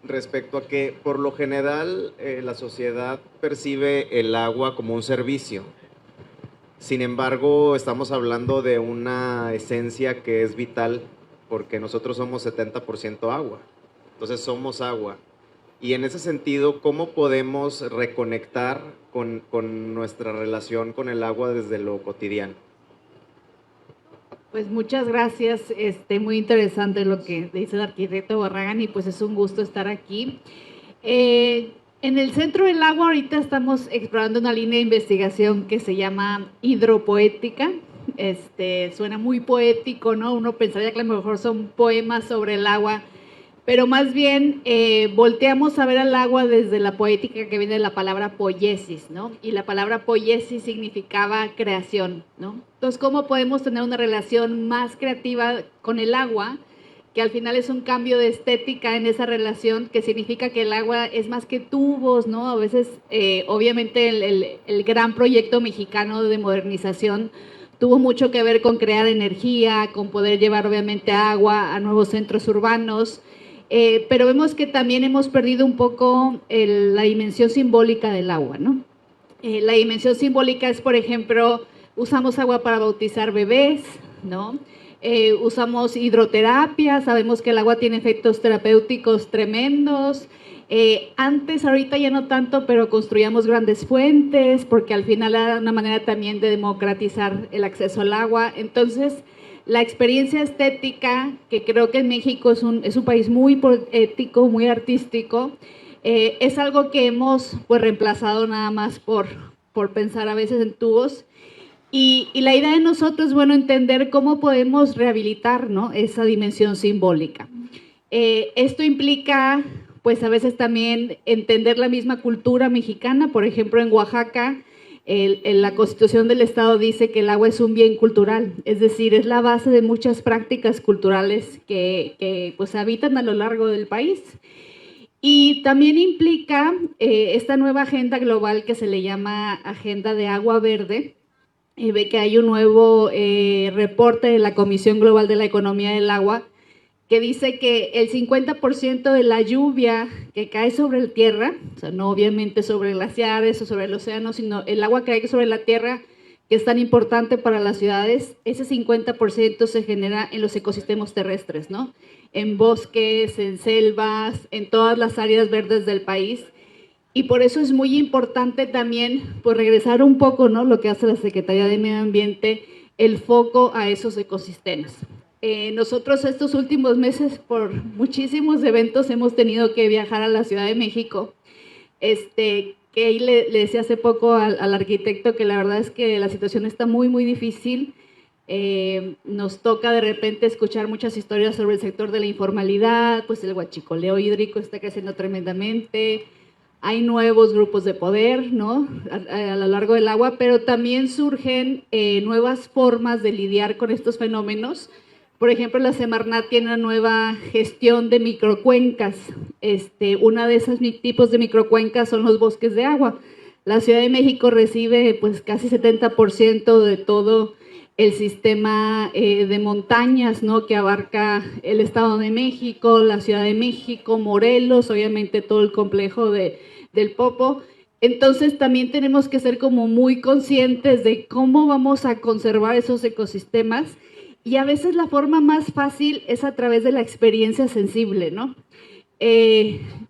respecto a que por lo general la sociedad percibe el agua como un servicio. Sin embargo, estamos hablando de una esencia que es vital porque nosotros somos 70% agua. Entonces somos agua. Y en ese sentido, ¿cómo podemos reconectar con nuestra relación con el agua desde lo cotidiano? Pues muchas gracias, muy interesante lo que dice el arquitecto Barragán y pues es un gusto estar aquí. En el Centro del Agua ahorita estamos explorando una línea de investigación que se llama hidropoética. Suena muy poético, ¿no? Uno pensaría que a lo mejor son poemas sobre el agua, pero más bien volteamos a ver al agua desde la poética que viene de la palabra poiesis, ¿no? Y la palabra poiesis significaba creación, ¿no? Entonces, ¿cómo podemos tener una relación más creativa con el agua? Que al final es un cambio de estética en esa relación, que significa que el agua es más que tubos, ¿no? A veces, obviamente, el gran proyecto mexicano de modernización tuvo mucho que ver con crear energía, con poder llevar, obviamente, agua a nuevos centros urbanos, pero vemos que también hemos perdido un poco la dimensión simbólica del agua, ¿no? La dimensión simbólica es, por ejemplo, usamos agua para bautizar bebés, ¿no? Usamos hidroterapia, sabemos que el agua tiene efectos terapéuticos tremendos. Antes, ahorita ya no tanto, pero construíamos grandes fuentes porque al final era una manera también de democratizar el acceso al agua. Entonces, la experiencia estética, que creo que en México es un país muy poético, muy artístico, es algo que hemos pues reemplazado nada más por pensar a veces en tubos. Y la idea de nosotros es, bueno, entender cómo podemos rehabilitar, ¿no?, esa dimensión simbólica. Esto implica, pues a veces también entender la misma cultura mexicana. Por ejemplo, en Oaxaca, la Constitución del Estado dice que el agua es un bien cultural, es decir, es la base de muchas prácticas culturales que pues habitan a lo largo del país. Y también implica esta nueva agenda global que se le llama Agenda de Agua Verde. Ve que hay un nuevo reporte de la Comisión Global de la Economía del Agua que dice que el 50% de la lluvia que cae sobre la tierra, o sea, no obviamente sobre glaciares o sobre el océano, sino el agua que cae sobre la tierra, que es tan importante para las ciudades, ese 50% se genera en los ecosistemas terrestres, ¿no? En bosques, en selvas, en todas las áreas verdes del país. Y por eso es muy importante también, pues, regresar un poco, ¿no?, lo que hace la Secretaría de Medio Ambiente, el foco a esos ecosistemas. Nosotros estos últimos meses, por muchísimos eventos, hemos tenido que viajar a la Ciudad de México. Que ahí le decía hace poco al arquitecto que la verdad es que la situación está muy, muy difícil. Nos toca de repente escuchar muchas historias sobre el sector de la informalidad, pues el huachicoleo hídrico está creciendo tremendamente. Hay nuevos grupos de poder, ¿no?, a lo largo del agua, pero también surgen nuevas formas de lidiar con estos fenómenos. Por ejemplo, la Semarnat tiene una nueva gestión de microcuencas. Una de esos tipos de microcuencas son los bosques de agua. La Ciudad de México recibe pues casi 70% de todo el sistema de montañas, ¿no?, que abarca el Estado de México, la Ciudad de México, Morelos, obviamente todo el complejo del Popo. Entonces también tenemos que ser como muy conscientes de cómo vamos a conservar esos ecosistemas, y a veces la forma más fácil es a través de la experiencia sensible, ¿no?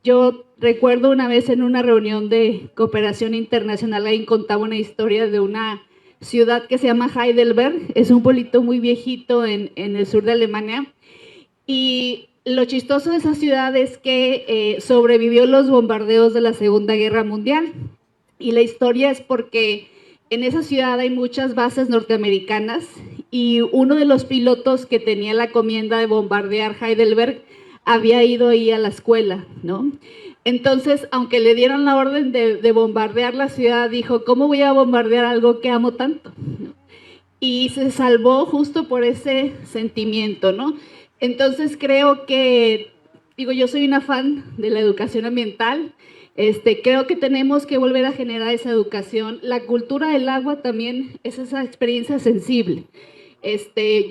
Yo recuerdo una vez en una reunión de cooperación internacional, alguien contaba una historia de una ciudad que se llama Heidelberg, es un pueblito muy viejito en el sur de Alemania, y lo chistoso de esa ciudad es que sobrevivió los bombardeos de la Segunda Guerra Mundial, y la historia es porque en esa ciudad hay muchas bases norteamericanas, y uno de los pilotos que tenía la encomienda de bombardear Heidelberg había ido ahí a la escuela, ¿no? Entonces, aunque le dieron la orden de bombardear la ciudad, dijo, ¿cómo voy a bombardear algo que amo tanto? ¿No? Y se salvó justo por ese sentimiento, ¿no? Entonces creo que, digo, yo soy una fan de la educación ambiental, creo que tenemos que volver a generar esa educación. La cultura del agua también es esa experiencia sensible.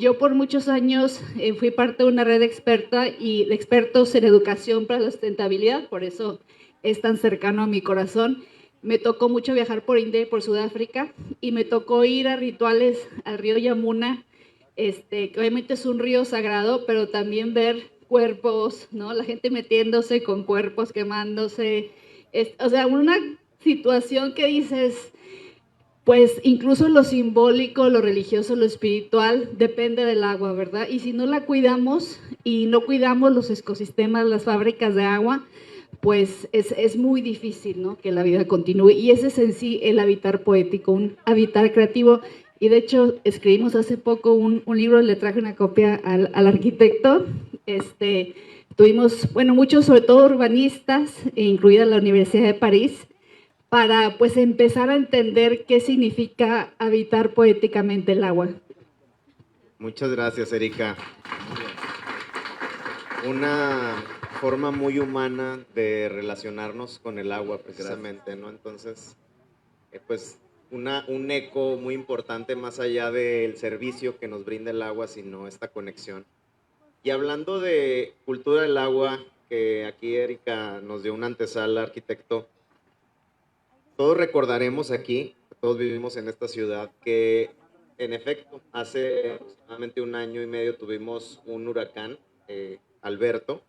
Yo por muchos años fui parte de una red experta y de expertos en educación para la sustentabilidad, por eso es tan cercano a mi corazón. Me tocó mucho viajar por India y por Sudáfrica y me tocó ir a rituales al río Yamuna, que obviamente es un río sagrado, pero también ver cuerpos, ¿no? La gente metiéndose con cuerpos, quemándose, o sea, una situación que dices, pues incluso lo simbólico, lo religioso, lo espiritual depende del agua, ¿verdad? Y si no la cuidamos y no cuidamos los ecosistemas, las fábricas de agua, pues es muy difícil, ¿no? Que la vida continúe. Y ese es en sí el habitar poético, un habitar creativo. Y de hecho escribimos hace poco un libro, le traje una copia al arquitecto. Tuvimos, bueno, muchos, sobre todo urbanistas, incluida la Universidad de París, para pues empezar a entender qué significa habitar poéticamente el agua. Muchas gracias, Erika. Una forma muy humana de relacionarnos con el agua, precisamente, ¿no? Entonces, pues un eco muy importante más allá del servicio que nos brinda el agua, sino esta conexión. Y hablando de cultura del agua, que aquí Erika nos dio una antesala, arquitecto, todos recordaremos aquí, todos vivimos en esta ciudad, que en efecto, hace aproximadamente 1 año y medio tuvimos un huracán, Alberto,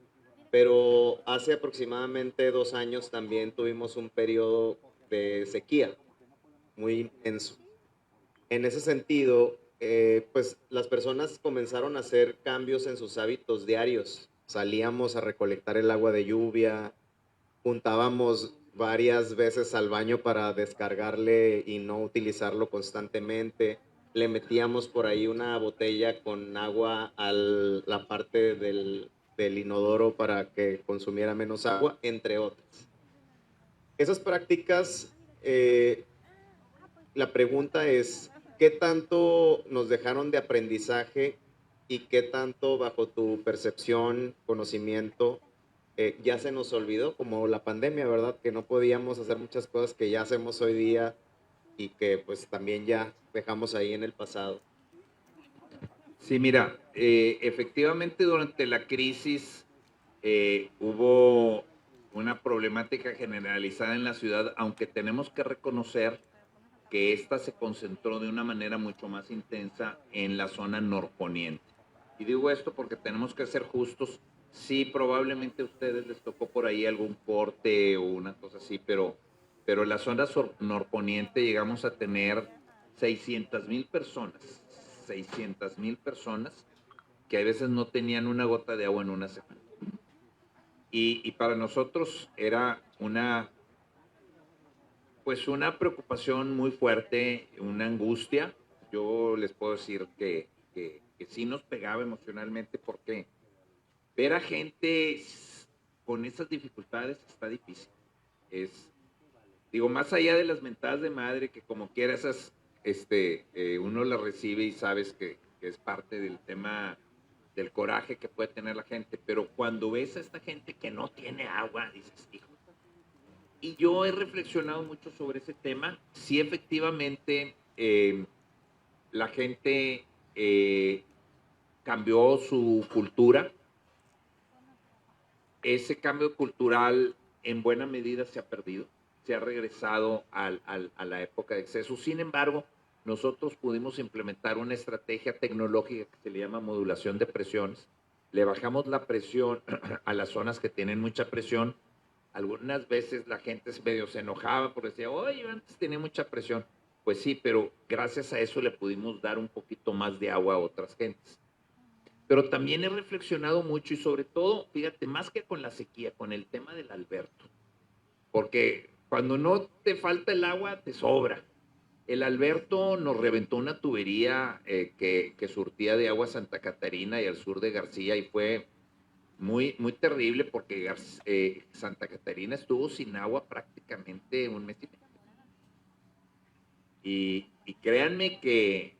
pero hace aproximadamente 2 años también tuvimos un periodo de sequía muy intenso. En ese sentido, pues las personas comenzaron a hacer cambios en sus hábitos diarios. Salíamos a recolectar el agua de lluvia, juntábamos varias veces al baño para descargarle y no utilizarlo constantemente. Le metíamos por ahí una botella con agua a la parte del inodoro para que consumiera menos agua, entre otras. Esas prácticas, la pregunta es, ¿qué tanto nos dejaron de aprendizaje y qué tanto bajo tu percepción, conocimiento, ya se nos olvidó, como la pandemia, ¿verdad? Que no podíamos hacer muchas cosas que ya hacemos hoy día y que pues también ya dejamos ahí en el pasado. Sí, mira, efectivamente durante la crisis hubo una problemática generalizada en la ciudad, aunque tenemos que reconocer que esta se concentró de una manera mucho más intensa en la zona norponiente. Y digo esto porque tenemos que ser justos. Sí, probablemente a ustedes les tocó por ahí algún corte o una cosa así, pero en la zona norponiente llegamos a tener 600,000 personas, 600,000 personas que a veces no tenían una gota de agua en una semana. Y para nosotros era una preocupación muy fuerte, una angustia. Yo les puedo decir que sí nos pegaba emocionalmente porque ver a gente con esas dificultades está difícil. Digo, más allá de las mentadas de madre, que como quiera esas, uno las recibe y sabes que es parte del tema del coraje que puede tener la gente, pero cuando ves a esta gente que no tiene agua, dices, hijo. Y yo he reflexionado mucho sobre ese tema. Sí, efectivamente, la gente cambió su cultura. Ese cambio cultural en buena medida se ha perdido, se ha regresado a la época de exceso. Sin embargo, nosotros pudimos implementar una estrategia tecnológica que se le llama modulación de presiones, le bajamos la presión a las zonas que tienen mucha presión. Algunas veces la gente medio se enojaba porque decía, oye, antes tenía mucha presión. Pues sí, pero gracias a eso le pudimos dar un poquito más de agua a otras gentes. Pero también he reflexionado mucho y sobre todo, fíjate, más que con la sequía, con el tema del Alberto. Porque cuando no te falta el agua, te sobra. El Alberto nos reventó una tubería que surtía de agua Santa Catarina y al sur de García y fue muy, muy terrible porque Santa Catarina estuvo sin agua prácticamente un mes y medio. Y créanme que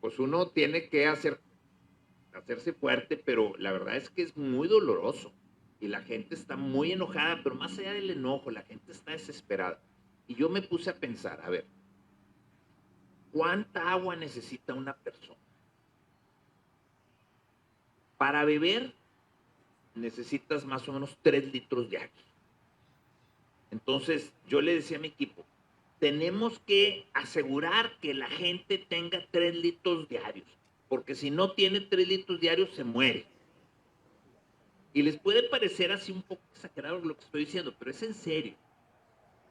pues uno tiene que hacerse fuerte, pero la verdad es que es muy doloroso y la gente está muy enojada, pero más allá del enojo, la gente está desesperada. Y yo me puse a pensar, a ver, ¿cuánta agua necesita una persona? Para beber necesitas más o menos 3 litros diarios. Entonces yo le decía a mi equipo, tenemos que asegurar que la gente tenga 3 litros diarios, porque si no tiene 3 litros diarios se muere. Y les puede parecer así un poco exagerado lo que estoy diciendo, pero es en serio.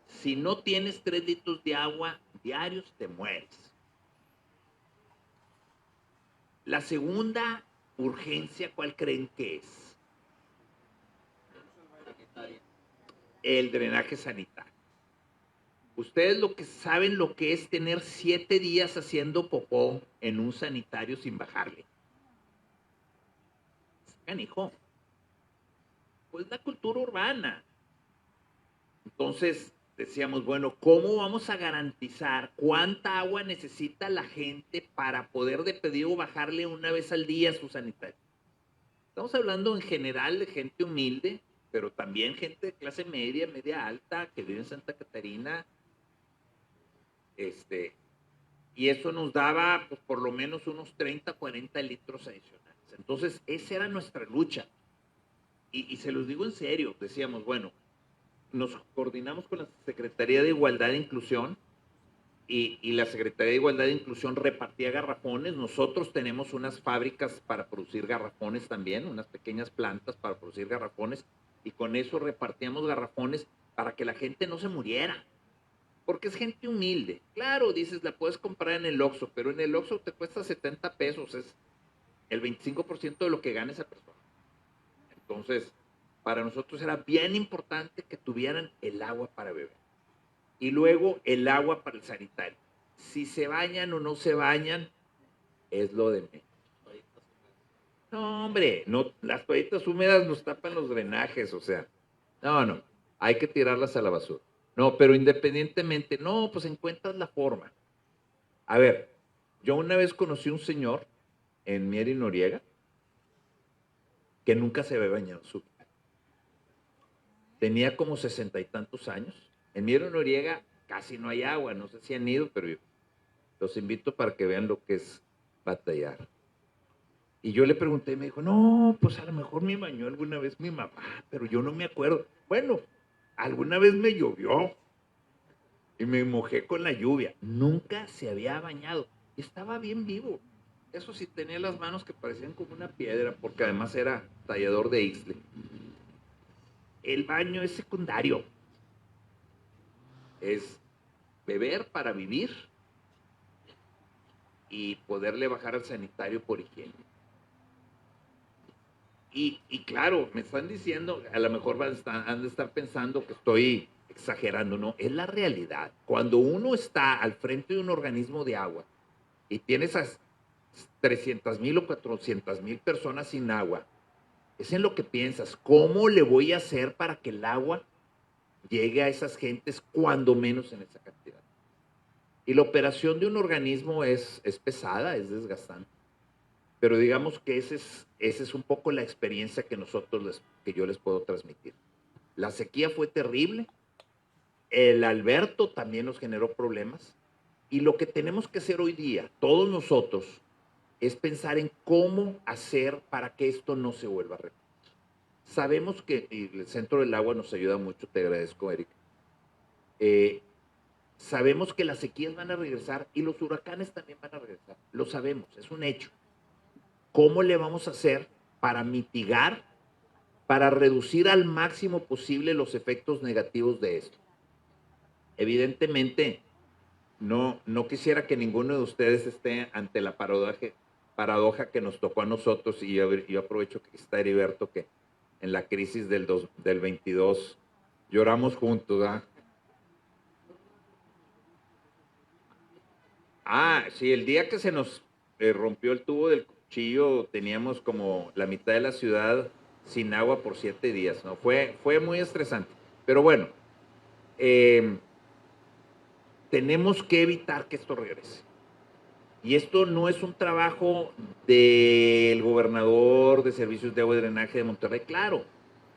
Si no tienes 3 litros de agua diarios, te mueres. La segunda urgencia, ¿cuál creen que es? El drenaje sanitario. Ustedes lo que saben lo que es tener 7 días haciendo popó en un sanitario sin bajarle. Canijo. Pues la cultura urbana. Entonces decíamos, bueno, ¿cómo vamos a garantizar cuánta agua necesita la gente para poder de pedido bajarle una vez al día a su sanitario? Estamos hablando en general de gente humilde, pero también gente de clase media, media alta, que vive en Santa Catarina. Y eso nos daba pues, por lo menos unos 30, 40 litros adicionales. Entonces, esa era nuestra lucha. Y se los digo en serio, decíamos, bueno, nos coordinamos con la Secretaría de Igualdad e Inclusión y la Secretaría de Igualdad e Inclusión repartía garrafones. Nosotros tenemos unas fábricas para producir garrafones también, unas pequeñas plantas para producir garrafones y con eso repartíamos garrafones para que la gente no se muriera. Porque es gente humilde. Claro, dices, la puedes comprar en el Oxxo, pero en el Oxxo te cuesta 70 pesos, es el 25% de lo que gana esa persona. Entonces, para nosotros era bien importante que tuvieran el agua para beber. Y luego el agua para el sanitario. Si se bañan o no se bañan, es lo de menos. No, hombre, no, las toallitas húmedas nos tapan los drenajes, o sea, no, hay que tirarlas a la basura. No, pero independientemente, no, pues encuentras la forma. A ver, yo una vez conocí a un señor en Mier y Noriega que nunca se había bañado su vida. Tenía como 60 y tantos años. En Mier y Noriega casi no hay agua, no sé si han ido, pero yo los invito para que vean lo que es batallar. Y yo le pregunté y me dijo, no, pues a lo mejor me bañó alguna vez mi mamá, pero yo no me acuerdo. Bueno, alguna vez me llovió y me mojé con la lluvia. Nunca se había bañado. Estaba bien vivo. Eso sí, tenía las manos que parecían como una piedra, porque además era tallador de Ixtle. El baño es secundario. Es beber para vivir y poderle bajar al sanitario por higiene. Y claro, me están diciendo, a lo mejor han de estar pensando que estoy exagerando, no, es la realidad. Cuando uno está al frente de un organismo de agua y tiene esas 300,000 o 400,000 personas sin agua, es en lo que piensas, ¿cómo le voy a hacer para que el agua llegue a esas gentes cuando menos en esa cantidad? Y la operación de un organismo es pesada, es desgastante. Pero digamos que esa es un poco la experiencia que yo les puedo transmitir. La sequía fue terrible, el Alberto también nos generó problemas, y lo que tenemos que hacer hoy día, todos nosotros, es pensar en cómo hacer para que esto no se vuelva a repetir. Sabemos que el Centro del Agua nos ayuda mucho, te agradezco, Erika. Sabemos que las sequías van a regresar y los huracanes también van a regresar, lo sabemos, es un hecho. ¿cómo le vamos a hacer para mitigar, para reducir al máximo posible los efectos negativos de esto? Evidentemente, no quisiera que ninguno de ustedes esté ante la paradoja que nos tocó a nosotros, y yo aprovecho que está Heriberto, que en la crisis del 22 lloramos juntos, ¿verdad? Sí, el día que se nos rompió el tubo del cuchillo, teníamos como la mitad de la ciudad sin agua por 7 días, ¿no? Fue muy estresante. Pero bueno, tenemos que evitar que esto regrese. Y esto no es un trabajo del gobernador de Servicios de Agua y Drenaje de Monterrey. Claro,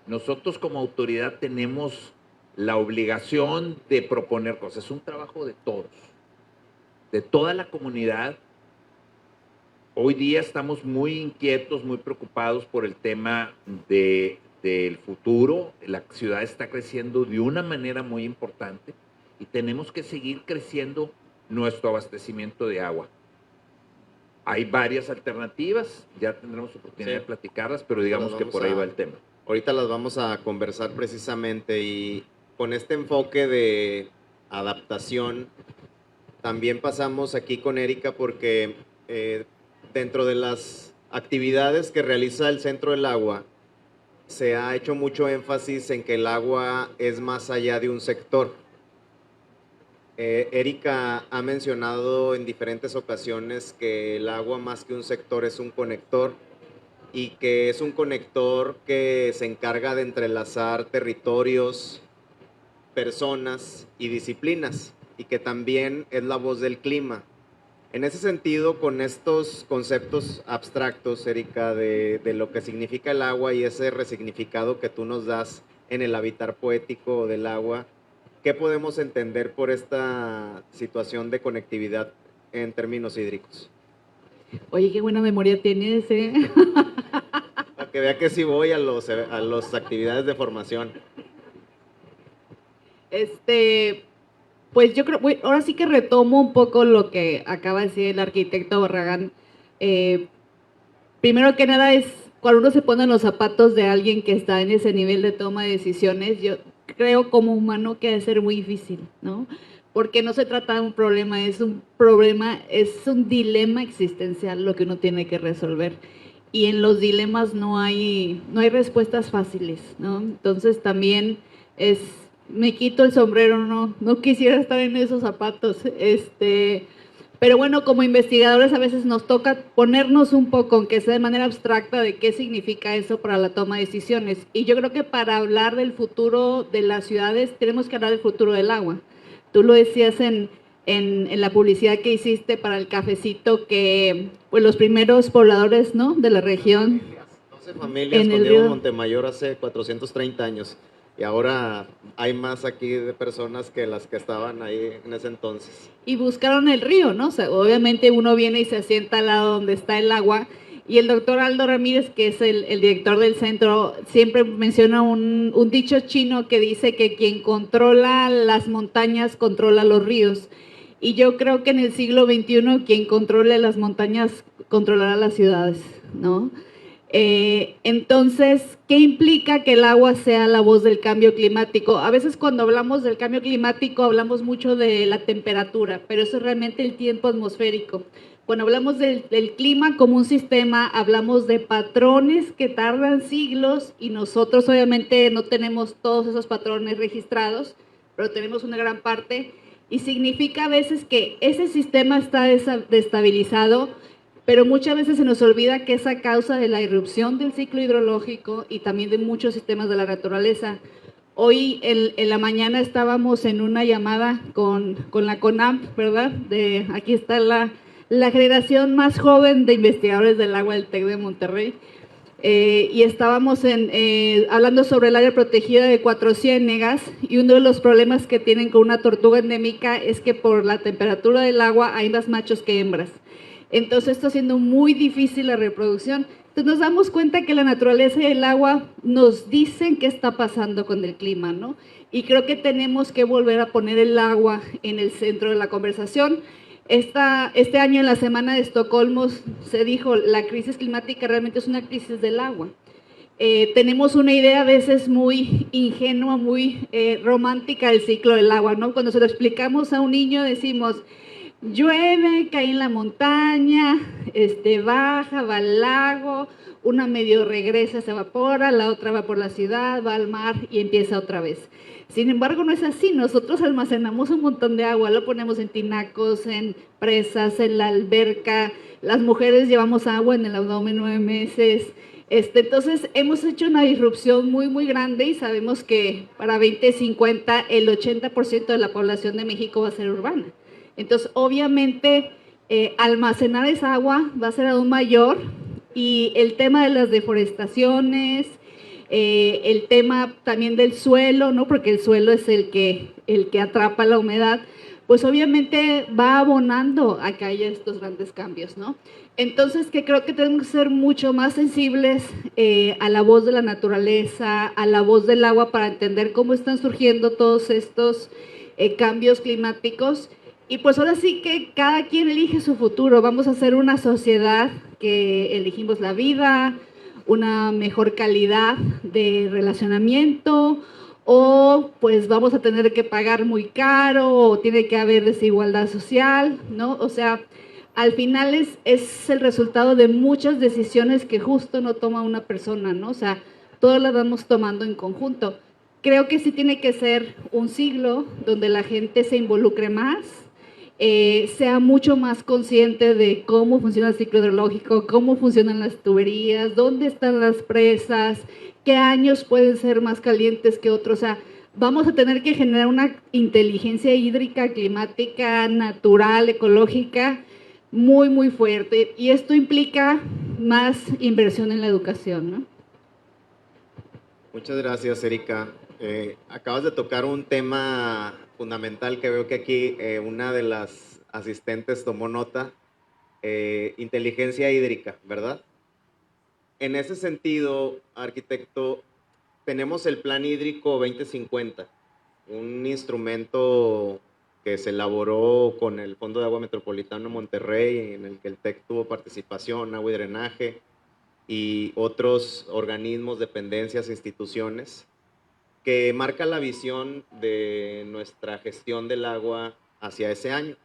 nosotros como autoridad tenemos la obligación de proponer cosas. Es un trabajo de todos, de toda la comunidad. Hoy día estamos muy inquietos, muy preocupados por el tema del futuro. La ciudad está creciendo de una manera muy importante y tenemos que seguir creciendo nuestro abastecimiento de agua. Hay varias alternativas, ya tendremos oportunidad de platicarlas, pero digamos que por ahí va el tema. Ahorita las vamos a conversar precisamente, y con este enfoque de adaptación también pasamos aquí con Erika, porque dentro de las actividades que realiza el Centro del Agua se ha hecho mucho énfasis en que el agua es más allá de un sector. Erika ha mencionado en diferentes ocasiones que el agua, más que un sector, es un conector, y que es un conector que se encarga de entrelazar territorios, personas y disciplinas, y que también es la voz del clima. En ese sentido, con estos conceptos abstractos, Erika, de lo que significa el agua y ese resignificado que tú nos das en el habitar poético del agua, ¿qué podemos entender por esta situación de conectividad en términos hídricos? Oye, qué buena memoria tienes, ¿eh? Para que vea que sí voy a las actividades de formación. Pues yo creo, ahora sí que retomo un poco lo que acaba de decir el arquitecto Barragán. Primero que nada, es cuando uno se pone en los zapatos de alguien que está en ese nivel de toma de decisiones, yo creo como humano que debe ser muy difícil, ¿no? Porque no se trata de un problema, es un dilema existencial lo que uno tiene que resolver. Y en los dilemas no hay respuestas fáciles, ¿no? Entonces también me quito el sombrero, no quisiera estar en esos zapatos, pero bueno, como investigadores a veces nos toca ponernos un poco, aunque sea de manera abstracta, de qué significa eso para la toma de decisiones. Y yo creo que para hablar del futuro de las ciudades tenemos que hablar del futuro del agua. Tú lo decías en la publicidad que hiciste para el cafecito, que pues los primeros pobladores, ¿no?, de la región. 12 familias con Diego Montemayor hace 430 años. Y ahora hay más aquí de personas que las que estaban ahí en ese entonces. Y buscaron el río, ¿no? O sea, obviamente uno viene y se asienta al lado donde está el agua. Y el doctor Aldo Ramírez, que es el director del centro, siempre menciona un dicho chino que dice que quien controla las montañas controla los ríos. Y yo creo que en el siglo XXI quien controle las montañas controlará las ciudades, ¿no? Entonces, ¿qué implica que el agua sea la voz del cambio climático? A veces cuando hablamos del cambio climático hablamos mucho de la temperatura, pero eso es realmente el tiempo atmosférico. Cuando hablamos del clima como un sistema, hablamos de patrones que tardan siglos y nosotros obviamente no tenemos todos esos patrones registrados, pero tenemos una gran parte, y significa a veces que ese sistema está destabilizado, pero muchas veces se nos olvida que es a causa de la irrupción del ciclo hidrológico y también de muchos sistemas de la naturaleza. Hoy en la mañana estábamos en una llamada con la CONAMP, ¿verdad? Aquí está la generación más joven de investigadores del agua del TEC de Monterrey, y estábamos hablando sobre el área protegida de Cuatro Ciénegas, y uno de los problemas que tienen con una tortuga endémica es que por la temperatura del agua hay más machos que hembras. Entonces está haciendo muy difícil la reproducción. Entonces nos damos cuenta que la naturaleza y el agua nos dicen qué está pasando con el clima, ¿no? Y creo que tenemos que volver a poner el agua en el centro de la conversación. Este año en la Semana de Estocolmo se dijo, la crisis climática realmente es una crisis del agua. Tenemos una idea a veces muy ingenua, muy romántica del ciclo del agua, ¿no? Cuando se lo explicamos a un niño decimos, llueve, cae en la montaña, baja, va al lago, una medio regresa, se evapora, la otra va por la ciudad, va al mar y empieza otra vez. Sin embargo, no es así. Nosotros almacenamos un montón de agua, lo ponemos en tinacos, en presas, en la alberca. Las mujeres llevamos agua en el abdomen 9 meses. Entonces, hemos hecho una disrupción muy, muy grande y sabemos que para 2050 el 80% de la población de México va a ser urbana. Entonces, obviamente, almacenar esa agua va a ser aún mayor y el tema de las deforestaciones, el tema también del suelo, ¿no? Porque el suelo es el que atrapa la humedad, pues obviamente va abonando a que haya estos grandes cambios, ¿no? Entonces, que creo que tenemos que ser mucho más sensibles a la voz de la naturaleza, a la voz del agua para entender cómo están surgiendo todos estos cambios climáticos. Y pues ahora sí que cada quien elige su futuro. Vamos a ser una sociedad que elegimos la vida, una mejor calidad de relacionamiento, o pues vamos a tener que pagar muy caro, o tiene que haber desigualdad social, ¿no? O sea, al final es el resultado de muchas decisiones que justo no toma una persona, ¿no? O sea, todas las vamos tomando en conjunto. Creo que sí tiene que ser un siglo donde la gente se involucre más, sea mucho más consciente de cómo funciona el ciclo hidrológico, cómo funcionan las tuberías, dónde están las presas, qué años pueden ser más calientes que otros. O sea, vamos a tener que generar una inteligencia hídrica, climática, natural, ecológica, muy, muy fuerte. Y esto implica más inversión en la educación, ¿no? Muchas gracias, Erika. Acabas de tocar un tema fundamental que veo que aquí una de las asistentes tomó nota, inteligencia hídrica, ¿verdad? En ese sentido, arquitecto, tenemos el Plan Hídrico 2050, un instrumento que se elaboró con el Fondo de Agua Metropolitano Monterrey, en el que el TEC tuvo participación, agua y drenaje, y otros organismos, dependencias, instituciones, que marca la visión de nuestra gestión del agua hacia ese año.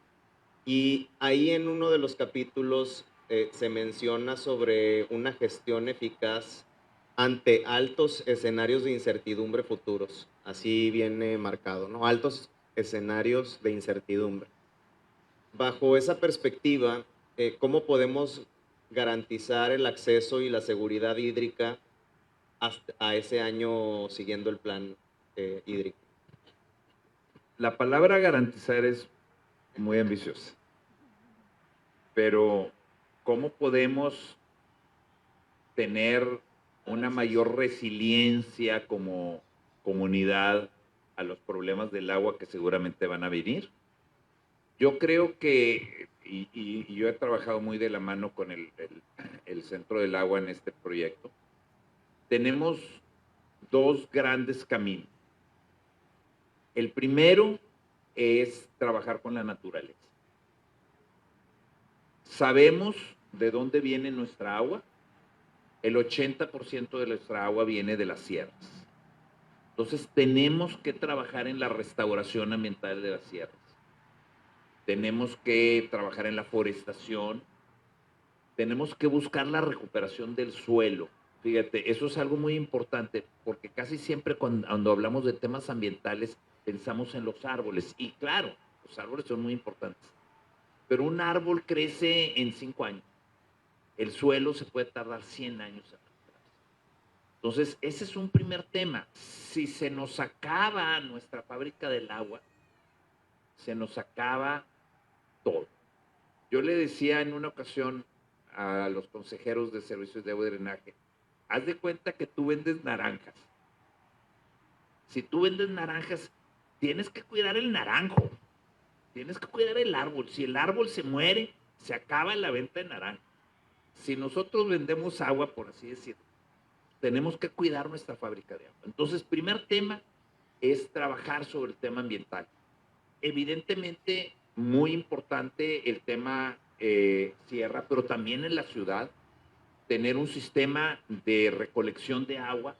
Y ahí en uno de los capítulos se menciona sobre una gestión eficaz ante altos escenarios de incertidumbre futuros. Así viene marcado, ¿no? Altos escenarios de incertidumbre. Bajo esa perspectiva, ¿cómo podemos garantizar el acceso y la seguridad hídrica hasta a ese año siguiendo el plan hídrico? La palabra garantizar es muy ambiciosa, pero ¿cómo podemos tener una mayor resiliencia como comunidad a los problemas del agua que seguramente van a venir? Yo creo que, y yo he trabajado muy de la mano con el Centro del Agua en este proyecto, tenemos dos grandes caminos. El primero es trabajar con la naturaleza. Sabemos de dónde viene nuestra agua. El 80% de nuestra agua viene de las sierras. Entonces tenemos que trabajar en la restauración ambiental de las sierras. Tenemos que trabajar en la forestación. Tenemos que buscar la recuperación del suelo. Fíjate, eso es algo muy importante, porque casi siempre cuando hablamos de temas ambientales pensamos en los árboles. Y claro, los árboles son muy importantes. Pero un árbol crece en 5 años. El suelo se puede tardar 100 años en recuperarse. Entonces, ese es un primer tema. Si se nos acaba nuestra fábrica del agua, se nos acaba todo. Yo le decía en una ocasión a los consejeros de servicios de agua y drenaje, haz de cuenta que tú vendes naranjas. Si tú vendes naranjas, tienes que cuidar el naranjo, tienes que cuidar el árbol. Si el árbol se muere, se acaba la venta de naranja. Si nosotros vendemos agua, por así decirlo, tenemos que cuidar nuestra fábrica de agua. Entonces, primer tema es trabajar sobre el tema ambiental. Evidentemente, muy importante el tema sierra, pero también en la ciudad, tener un sistema de recolección de agua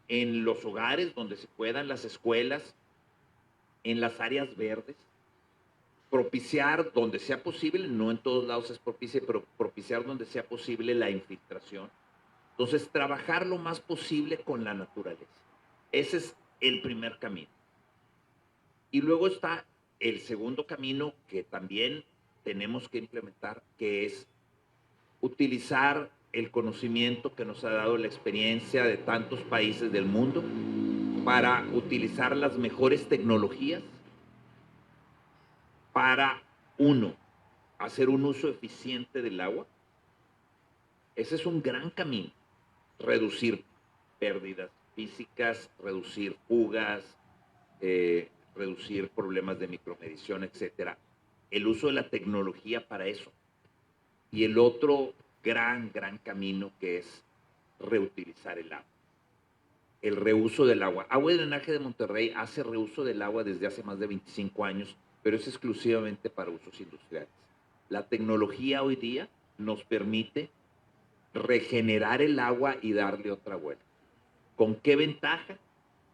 en los hogares donde se puedan, las escuelas, en las áreas verdes, propiciar donde sea posible, no en todos lados es propicio, pero propiciar donde sea posible la infiltración. Entonces, trabajar lo más posible con la naturaleza. Ese es el primer camino. Y luego está el segundo camino que también tenemos que implementar, que es utilizar el conocimiento que nos ha dado la experiencia de tantos países del mundo para utilizar las mejores tecnologías para, uno, hacer un uso eficiente del agua. Ese es un gran camino. Reducir pérdidas físicas, reducir fugas, reducir problemas de micromedición, etcétera. El uso de la tecnología para eso. Y el otro gran camino que es reutilizar el agua. El reuso del agua. Agua y Drenaje de Monterrey hace reuso del agua desde hace más de 25 años, pero es exclusivamente para usos industriales. La tecnología hoy día nos permite regenerar el agua y darle otra vuelta. ¿Con qué ventaja?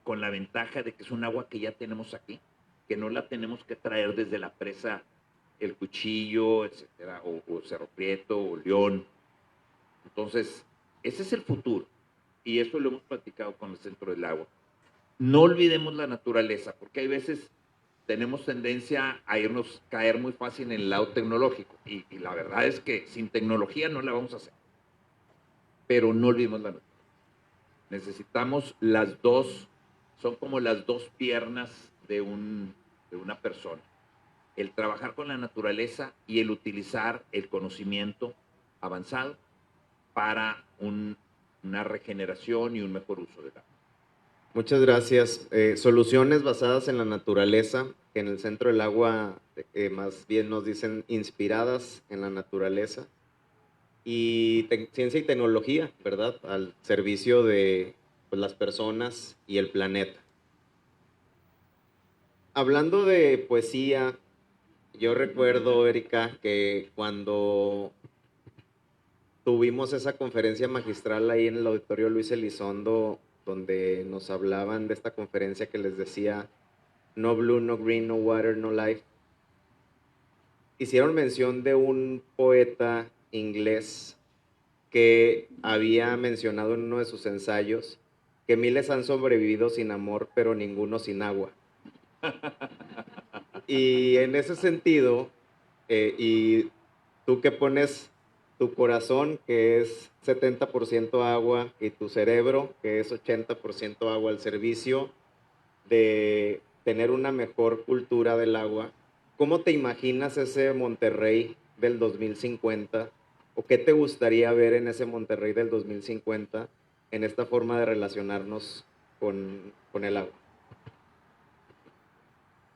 Con la ventaja de que es un agua que ya tenemos aquí, que no la tenemos que traer desde la presa El Cuchillo, etcétera, o Cerro Prieto, o León. Entonces, ese es el futuro. Y eso lo hemos platicado con el Centro del Agua. No olvidemos la naturaleza, porque hay veces tenemos tendencia a caer muy fácil en el lado tecnológico. Y la verdad es que sin tecnología no la vamos a hacer. Pero no olvidemos la naturaleza. Necesitamos las dos, son como las dos piernas de una persona. El trabajar con la naturaleza y el utilizar el conocimiento avanzado para una regeneración y un mejor uso del agua. Muchas gracias. Soluciones basadas en la naturaleza, que en el Centro del Agua más bien nos dicen inspiradas en la naturaleza. Y ciencia y tecnología, ¿verdad? Al servicio de pues, las personas y el planeta. Hablando de poesía, yo recuerdo, Erika, que cuando tuvimos esa conferencia magistral ahí en el Auditorio Luis Elizondo, donde nos hablaban de esta conferencia que les decía no blue, no green, no water, no life, hicieron mención de un poeta inglés que había mencionado en uno de sus ensayos que miles han sobrevivido sin amor, pero ninguno sin agua. Y en ese sentido, y tú que pones tu corazón, que es 70% agua, y tu cerebro, que es 80% agua, al servicio de tener una mejor cultura del agua, ¿cómo te imaginas ese Monterrey del 2050? ¿O qué te gustaría ver en ese Monterrey del 2050 en esta forma de relacionarnos con el agua?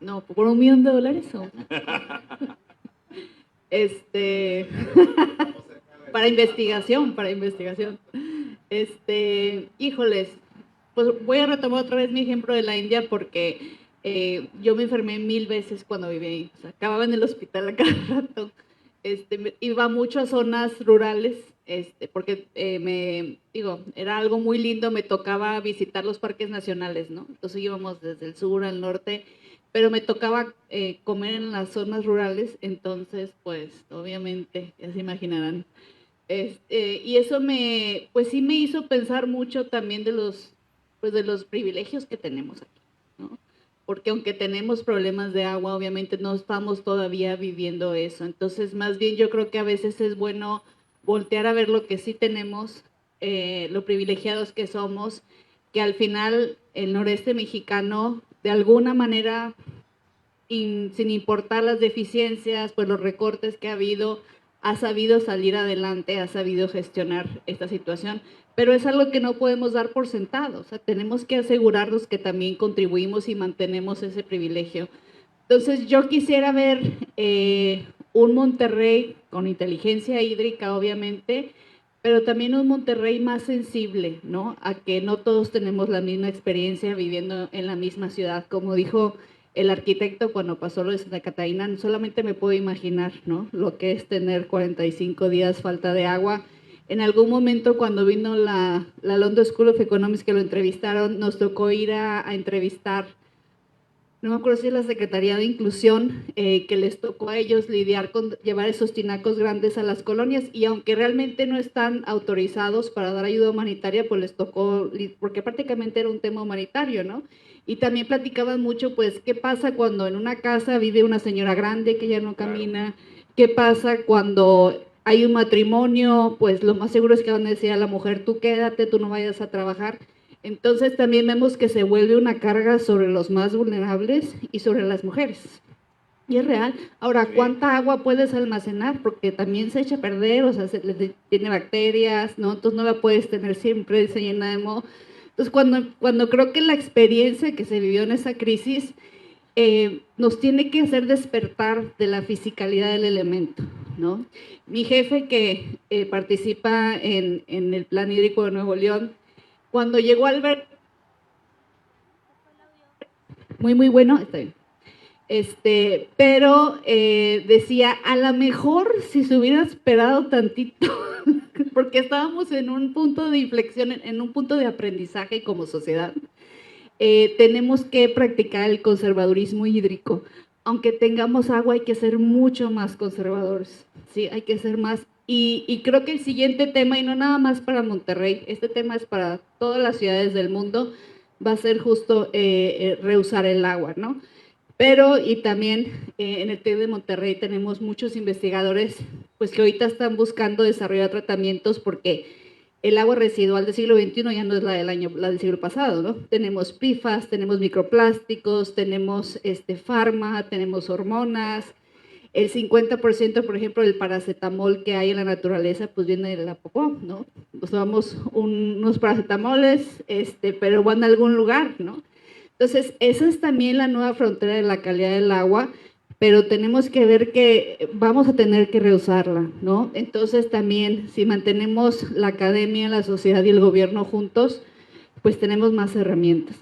No, ¿por $1 millón o? Para investigación. Híjoles, pues voy a retomar otra vez mi ejemplo de la India porque yo me enfermé 1000 veces cuando viví ahí. O sea, acababa en el hospital a cada rato. Iba mucho a zonas rurales, porque era algo muy lindo, me tocaba visitar los parques nacionales, ¿no? Entonces íbamos desde el sur al norte, pero me tocaba comer en las zonas rurales, entonces, pues, obviamente, ya se imaginarán. Y eso pues sí me hizo pensar mucho también de los privilegios que tenemos aquí, ¿no? Porque aunque tenemos problemas de agua, obviamente no estamos todavía viviendo eso. Entonces, más bien yo creo que a veces es bueno voltear a ver lo que sí tenemos, lo privilegiados que somos, que al final el noreste mexicano, de alguna manera, sin importar las deficiencias, pues los recortes que ha habido, ha sabido salir adelante, ha sabido gestionar esta situación, pero es algo que no podemos dar por sentado. O sea, tenemos que asegurarnos que también contribuimos y mantenemos ese privilegio. Entonces, yo quisiera ver un Monterrey con inteligencia hídrica, obviamente, pero también un Monterrey más sensible, ¿no? A que no todos tenemos la misma experiencia viviendo en la misma ciudad. Como dijo el arquitecto cuando pasó lo de Santa Catarina, solamente me puedo imaginar, ¿no? Lo que es tener 45 días falta de agua. En algún momento cuando vino la London School of Economics que lo entrevistaron, nos tocó ir a entrevistar, no me acuerdo si es la Secretaría de Inclusión, que les tocó a ellos lidiar con llevar esos tinacos grandes a las colonias, y aunque realmente no están autorizados para dar ayuda humanitaria, pues les tocó, porque prácticamente era un tema humanitario, ¿no? Y también platicaban mucho, pues, ¿qué pasa cuando en una casa vive una señora grande que ya no camina? ¿Qué pasa cuando hay un matrimonio? Pues lo más seguro es que van a decir a la mujer, tú quédate, tú no vayas a trabajar. Entonces también vemos que se vuelve una carga sobre los más vulnerables y sobre las mujeres. Y es real. Ahora, ¿cuánta agua puedes almacenar? Porque también se echa a perder, o sea, tiene bacterias, ¿no? Entonces no la puedes tener siempre llena de moho. Entonces, cuando creo que la experiencia que se vivió en esa crisis nos tiene que hacer despertar de la fisicalidad del elemento, ¿no? Mi jefe que participa en el Plan Hídrico de Nuevo León, cuando llegó Albert, muy bueno, está bien. Pero decía, a lo mejor si se hubiera esperado tantito, porque estábamos en un punto de inflexión, en un punto de aprendizaje como sociedad, tenemos que practicar el conservadurismo hídrico. Aunque tengamos agua, hay que ser mucho más conservadores, ¿sí? Hay que ser más. Y creo que el siguiente tema, y no nada más para Monterrey, este tema es para todas las ciudades del mundo, va a ser justo reusar el agua, ¿no? Pero, y también en el TEC de Monterrey tenemos muchos investigadores pues que ahorita están buscando desarrollar tratamientos porque el agua residual del siglo XXI ya no es la del siglo pasado, ¿no? Tenemos PFAS, tenemos microplásticos, tenemos farma, tenemos hormonas. El 50%, por ejemplo, del paracetamol que hay en la naturaleza, pues viene de la popó, ¿no? Usamos unos paracetamoles, pero van a algún lugar, ¿no? Entonces, esa es también la nueva frontera de la calidad del agua, pero tenemos que ver que vamos a tener que reusarla, ¿no? Entonces, también, si mantenemos la academia, la sociedad y el gobierno juntos, pues tenemos más herramientas.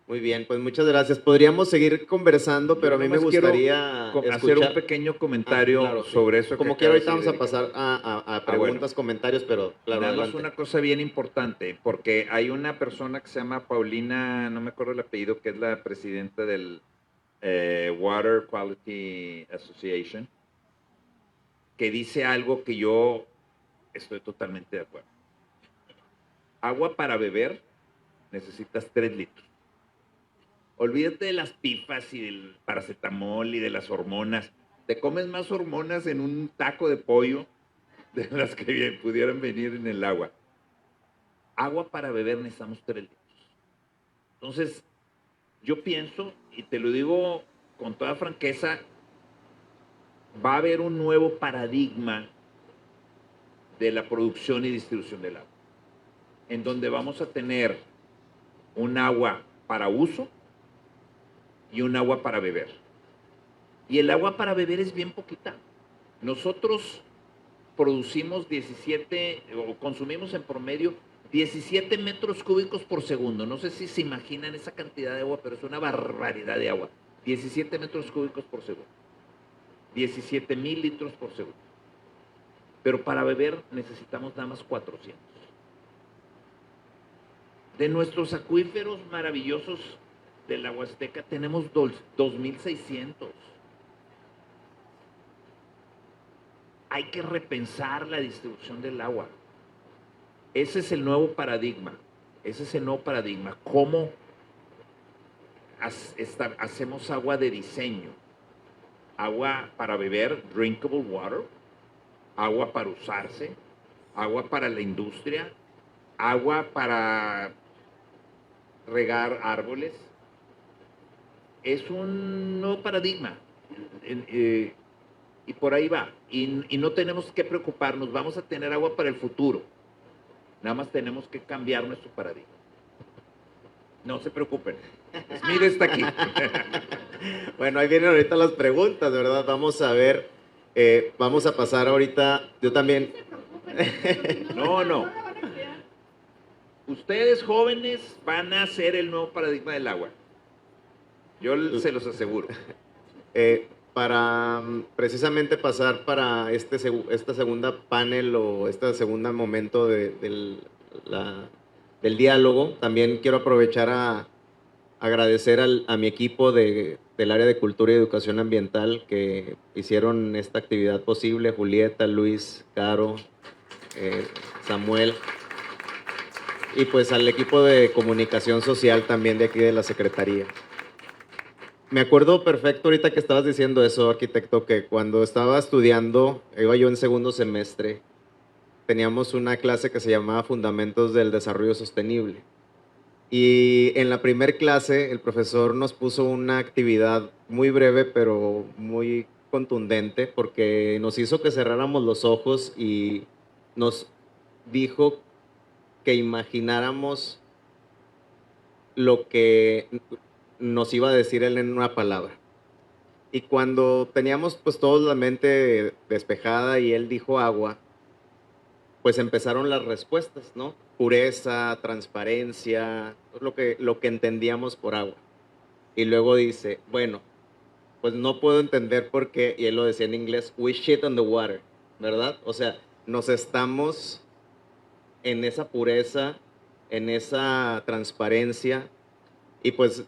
Muy bien, pues muchas gracias. Podríamos seguir conversando, pero a mí me gustaría hacer un pequeño comentario claro, sí. sobre eso. Como quiera, ahorita vamos a pasar a preguntas, bueno, comentarios, pero claro, nada más adelante. una cosa bien importante, porque hay una persona que se llama Paulina, no me acuerdo el apellido, que es la presidenta del Water Quality Association, que dice algo que yo estoy totalmente de acuerdo. Agua para beber necesitas 3 litros. Olvídate de las pifas y del paracetamol y de las hormonas. Te comes más hormonas en un taco de pollo de las que pudieran venir en el agua. Agua para beber necesitamos 3 litros. Entonces, yo pienso, y te lo digo con toda franqueza, va a haber un nuevo paradigma de la producción y distribución del agua, en donde vamos a tener un agua para uso y un agua para beber. Y el agua para beber es bien poquita. Nosotros producimos 17, o consumimos en promedio 17 metros cúbicos por segundo. No sé si se imaginan esa cantidad de agua, pero es una barbaridad de agua. 17 metros cúbicos por segundo. 17,000 litros por segundo. Pero para beber necesitamos nada más 400. De nuestros acuíferos maravillosos de la Huasteca tenemos 2,600. Hay que repensar la distribución del agua. Ese es el nuevo paradigma. Ese es el nuevo paradigma. ¿Cómo hacemos agua de diseño? Agua para beber, drinkable water. Agua para usarse. Agua para la industria. Agua para regar árboles. Es un nuevo paradigma. Y por ahí va. Y no tenemos que preocuparnos. Vamos a tener agua para el futuro. Nada más tenemos que cambiar nuestro paradigma. No se preocupen. Pues mire, está aquí. Bueno, ahí vienen ahorita las preguntas, ¿verdad? Vamos a ver. Vamos a pasar ahorita. Yo también. No. Ustedes jóvenes van a ser el nuevo paradigma del agua. Yo se los aseguro. Para precisamente pasar para esta segunda panel o este segundo momento del diálogo, también quiero aprovechar a agradecer a mi equipo del área de Cultura y Educación Ambiental que hicieron esta actividad posible, Julieta, Luis, Caro, Samuel, y pues al equipo de comunicación social también de aquí de la Secretaría. Me acuerdo perfecto ahorita que estabas diciendo eso, arquitecto, que cuando estaba estudiando, iba yo en segundo semestre, teníamos una clase que se llamaba Fundamentos del Desarrollo Sostenible. Y en la primer clase el profesor nos puso una actividad muy breve pero muy contundente porque nos hizo que cerráramos los ojos y nos dijo que imagináramos lo que nos iba a decir él en una palabra. Y cuando teníamos pues todos la mente despejada y él dijo agua, pues empezaron las respuestas, ¿no? Pureza, transparencia, lo que entendíamos por agua. Y luego dice, bueno, pues no puedo entender por qué, y él lo decía en inglés, we shit on the water, ¿verdad? O sea, nos estamos en esa pureza, en esa transparencia, y pues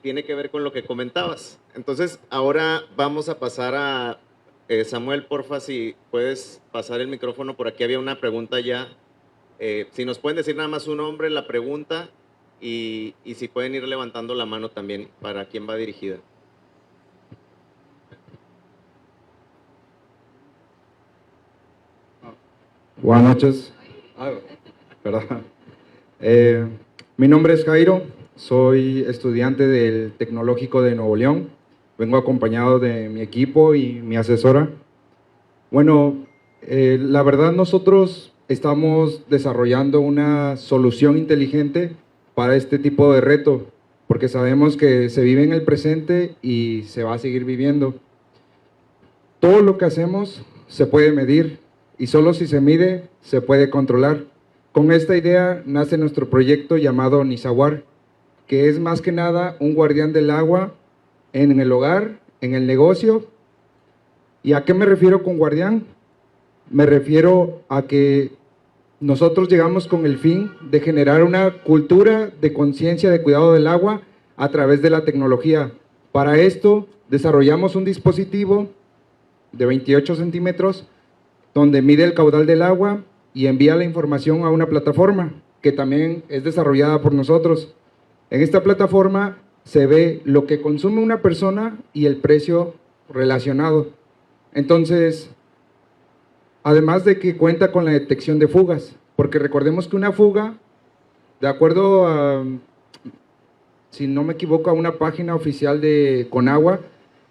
tiene que ver con lo que comentabas. Entonces, ahora vamos a pasar a Samuel, porfa, si puedes pasar el micrófono. Por aquí había una pregunta ya. Si nos pueden decir nada más su nombre, la pregunta, y si pueden ir levantando la mano también para quién va dirigida. Buenas noches. Perdón. Mi nombre es Jairo, soy estudiante del Tecnológico de Nuevo León. Vengo acompañado de mi equipo y mi asesora. Bueno, la verdad nosotros estamos desarrollando una solución inteligente para este tipo de reto, porque sabemos que se vive en el presente y se va a seguir viviendo. Todo lo que hacemos se puede medir y solo si se mide se puede controlar. Con esta idea nace nuestro proyecto llamado Nisawar, que es más que nada un guardián del agua en el hogar, en el negocio. ¿Y a qué me refiero con guardián? Me refiero a que nosotros llegamos con el fin de generar una cultura de conciencia de cuidado del agua a través de la tecnología. Para esto desarrollamos un dispositivo de 28 centímetros donde mide el caudal del agua y envía la información a una plataforma que también es desarrollada por nosotros. En esta plataforma se ve lo que consume una persona y el precio relacionado. Entonces, además de que cuenta con la detección de fugas, porque recordemos que una fuga, de acuerdo a, si no me equivoco, a una página oficial de Conagua,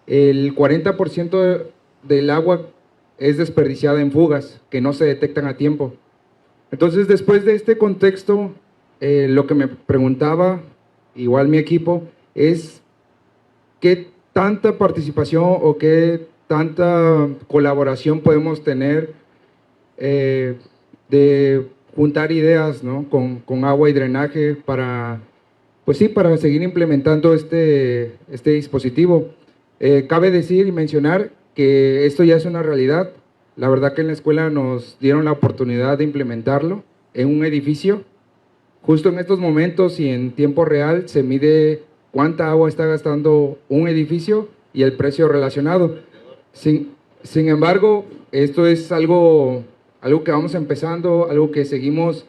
el 40% del agua es desperdiciada en fugas que no se detectan a tiempo. Entonces, después de este contexto, lo que me preguntaba, igual mi equipo, es qué tanta participación o qué tanta colaboración podemos tener de juntar ideas, ¿no? con agua y drenaje para, pues sí, para seguir implementando este dispositivo. Cabe decir y mencionar que esto ya es una realidad. La verdad que en la escuela nos dieron la oportunidad de implementarlo en un edificio. Justo en estos momentos y en tiempo real se mide cuánta agua está gastando un edificio y el precio relacionado. Sin embargo, esto es algo que vamos empezando, algo que seguimos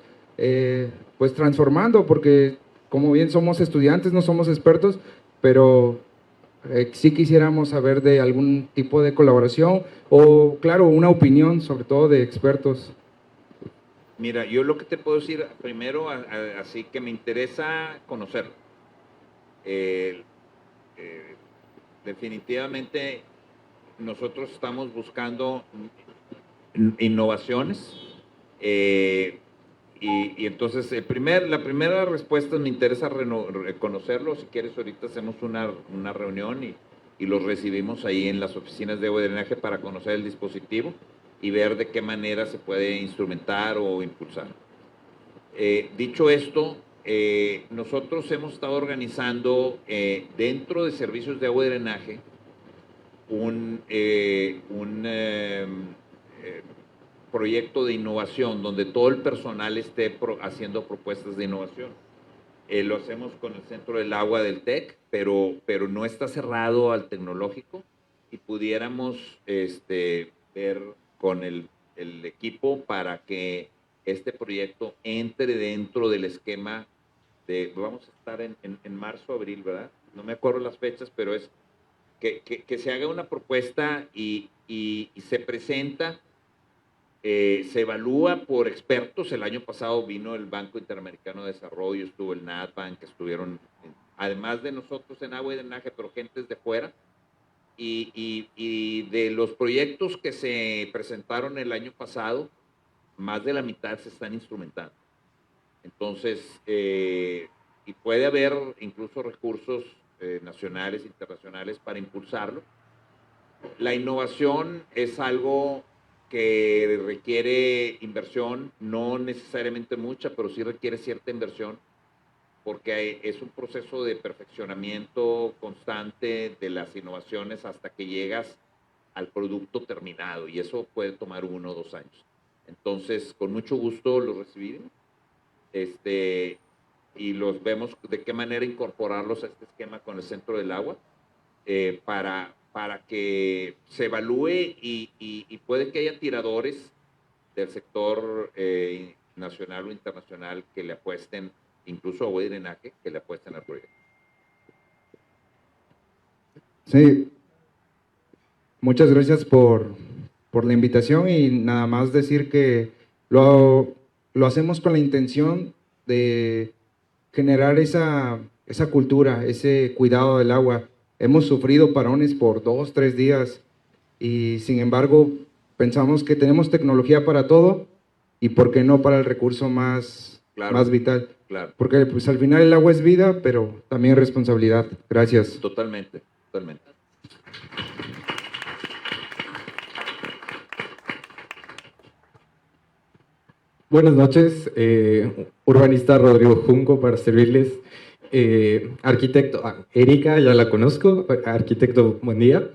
pues transformando, porque como bien somos estudiantes, no somos expertos, pero sí quisiéramos saber de algún tipo de colaboración o, claro, una opinión, sobre todo de expertos. Mira, yo lo que te puedo decir primero, así que me interesa conocerlo. Definitivamente nosotros estamos buscando innovaciones y entonces la primera respuesta me interesa reconocerlo. Si quieres ahorita hacemos una reunión y los recibimos ahí en las oficinas de agua y drenaje para conocer el dispositivo y ver de qué manera se puede instrumentar o impulsar. Dicho esto, nosotros hemos estado organizando dentro de servicios de agua y drenaje un proyecto de innovación donde todo el personal esté haciendo propuestas de innovación. Lo hacemos con el Centro del Agua del TEC, pero no está cerrado al tecnológico y pudiéramos ver con el equipo para que este proyecto entre dentro del esquema de, vamos a estar en marzo, abril, ¿verdad? No me acuerdo las fechas, pero es que se haga una propuesta y se presenta, se evalúa por expertos. El año pasado vino el Banco Interamericano de Desarrollo, estuvo el NatBank, estuvieron, además de nosotros en agua y drenaje, pero gentes de fuera. Y de los proyectos que se presentaron el año pasado, más de la mitad se están instrumentando. Entonces, y puede haber incluso recursos nacionales, internacionales para impulsarlo. La innovación es algo que requiere inversión, no necesariamente mucha, pero sí requiere cierta inversión, porque es un proceso de perfeccionamiento constante de las innovaciones hasta que llegas al producto terminado, y eso puede tomar 1 o 2 años. Entonces, con mucho gusto los recibimos y los vemos de qué manera incorporarlos a este esquema con el Centro del Agua para que se evalúe y puede que haya tiradores del sector nacional o internacional que le apuesten, incluso agua y drenaje, que le apuesten al proyecto. Sí, muchas gracias por la invitación y nada más decir que lo hacemos con la intención de generar esa cultura, ese cuidado del agua. Hemos sufrido parones por 2, 3 días y sin embargo pensamos que tenemos tecnología para todo y por qué no para el recurso más vital. Claro. Porque pues al final el agua es vida, pero también responsabilidad. Gracias. Totalmente, totalmente. Buenas noches, urbanista Rodrigo Junco para servirles. Arquitecto, Erika, ya la conozco, arquitecto, buen día.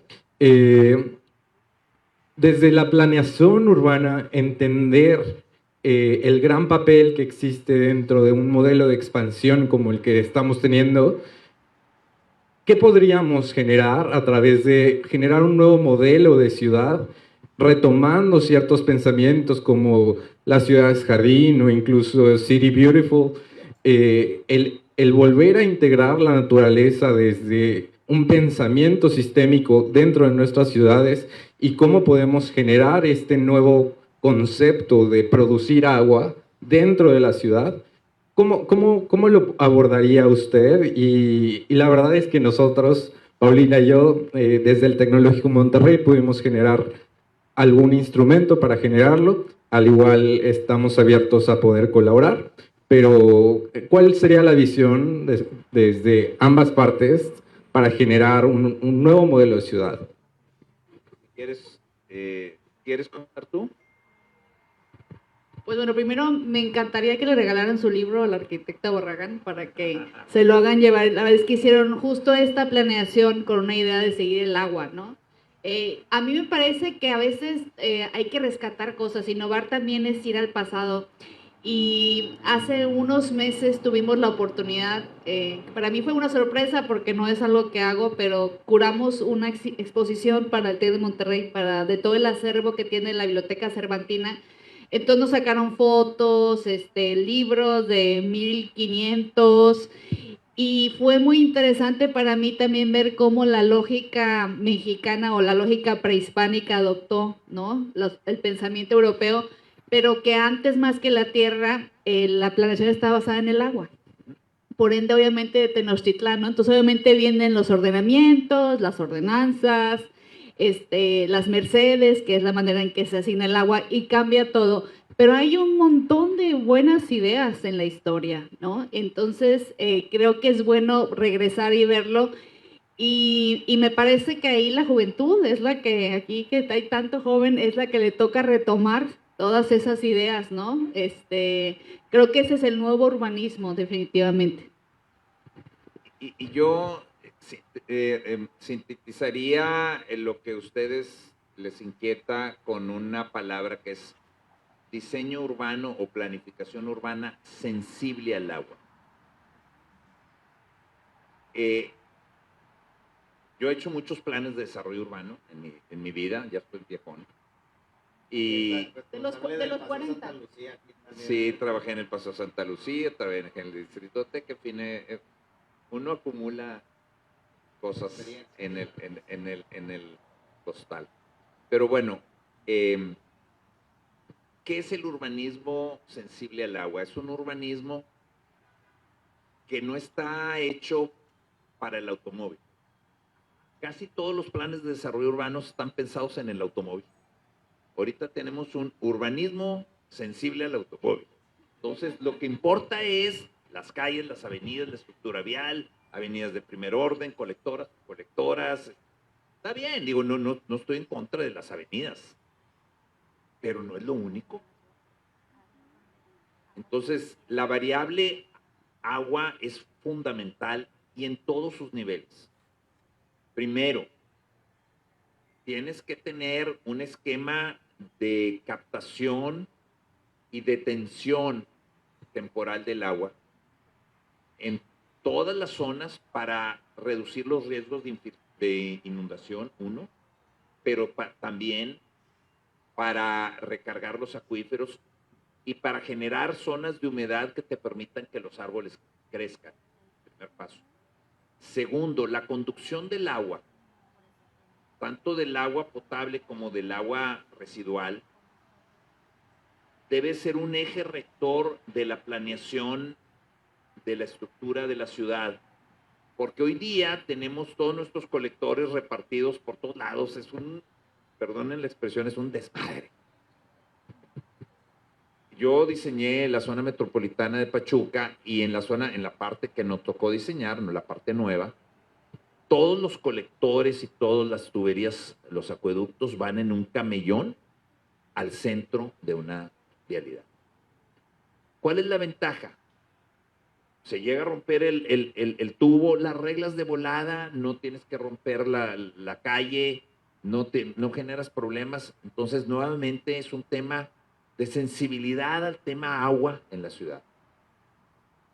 Desde la planeación urbana, entender el gran papel que existe dentro de un modelo de expansión como el que estamos teniendo, ¿qué podríamos generar a través de generar un nuevo modelo de ciudad, retomando ciertos pensamientos como las ciudades jardín o incluso City Beautiful, el volver a integrar la naturaleza desde un pensamiento sistémico dentro de nuestras ciudades y cómo podemos generar este nuevo concepto de producir agua dentro de la ciudad? ¿Cómo lo abordaría usted? Y la verdad es que nosotros, Paulina y yo, desde el Tecnológico Monterrey pudimos generar algún instrumento para generarlo, al igual estamos abiertos a poder colaborar, pero ¿cuál sería la visión desde ambas partes para generar un nuevo modelo de ciudad? ¿Quieres contar tú? Pues bueno, primero me encantaría que le regalaran su libro a la arquitecta Barragán para que se lo hagan llevar. La verdad es que hicieron justo esta planeación con una idea de seguir el agua, ¿no? A mí me parece que a veces hay que rescatar cosas, innovar también es ir al pasado. Y hace unos meses tuvimos la oportunidad, para mí fue una sorpresa porque no es algo que hago, pero curamos una exposición para el TEC de Monterrey, de todo el acervo que tiene la Biblioteca Cervantina. Entonces nos sacaron fotos, libros de 1500 y fue muy interesante para mí también ver cómo la lógica mexicana o la lógica prehispánica adoptó, ¿no? El pensamiento europeo, pero que antes más que la tierra, la planeación estaba basada en el agua. Por ende, obviamente, de Tenochtitlán, ¿no? Entonces, obviamente vienen los ordenamientos, las ordenanzas, las mercedes, que es la manera en que se asigna el agua y cambia todo. Pero hay un montón de buenas ideas en la historia, ¿no? Entonces, creo que es bueno regresar y verlo. Y me parece que ahí la juventud es la que, aquí que hay tanto joven, es la que le toca retomar todas esas ideas, ¿no? Creo que ese es el nuevo urbanismo, definitivamente. Y yo sintetizaría lo que a ustedes les inquieta con una palabra que es diseño urbano o planificación urbana sensible al agua. Yo he hecho muchos planes de desarrollo urbano en mi vida, ya estoy viejón. Y De los 40. sí, trabajé en el Paso Santa Lucía, trabajé en el Distrito T, que uno acumula cosas en el costal. Pero bueno, ¿qué es el urbanismo sensible al agua? Es un urbanismo que no está hecho para el automóvil. Casi todos los planes de desarrollo urbano están pensados en el automóvil. Ahorita tenemos un urbanismo sensible al automóvil. Entonces, lo que importa es las calles, las avenidas, la estructura vial, avenidas de primer orden, colectoras. Está bien, digo, no estoy en contra de las avenidas, pero no es lo único. Entonces, la variable agua es fundamental y en todos sus niveles. Primero, tienes que tener un esquema de captación y detención temporal del agua en todas las zonas para reducir los riesgos de inundación, uno, pero también para recargar los acuíferos y para generar zonas de humedad que te permitan que los árboles crezcan. Primer paso. Segundo, la conducción del agua, tanto del agua potable como del agua residual, debe ser un eje rector de la planeación de la estructura de la ciudad. Porque hoy día tenemos todos nuestros colectores repartidos por todos lados. Perdonen la expresión, es un desmadre. Yo diseñé la zona metropolitana de Pachuca y en la parte que nos tocó diseñar, la parte nueva, todos los colectores y todas las tuberías, los acueductos van en un camellón al centro de una vialidad. ¿Cuál es la ventaja? Se llega a romper el tubo, las reglas de volada, no tienes que romper la calle, no generas problemas. Entonces, nuevamente es un tema de sensibilidad al tema agua en la ciudad.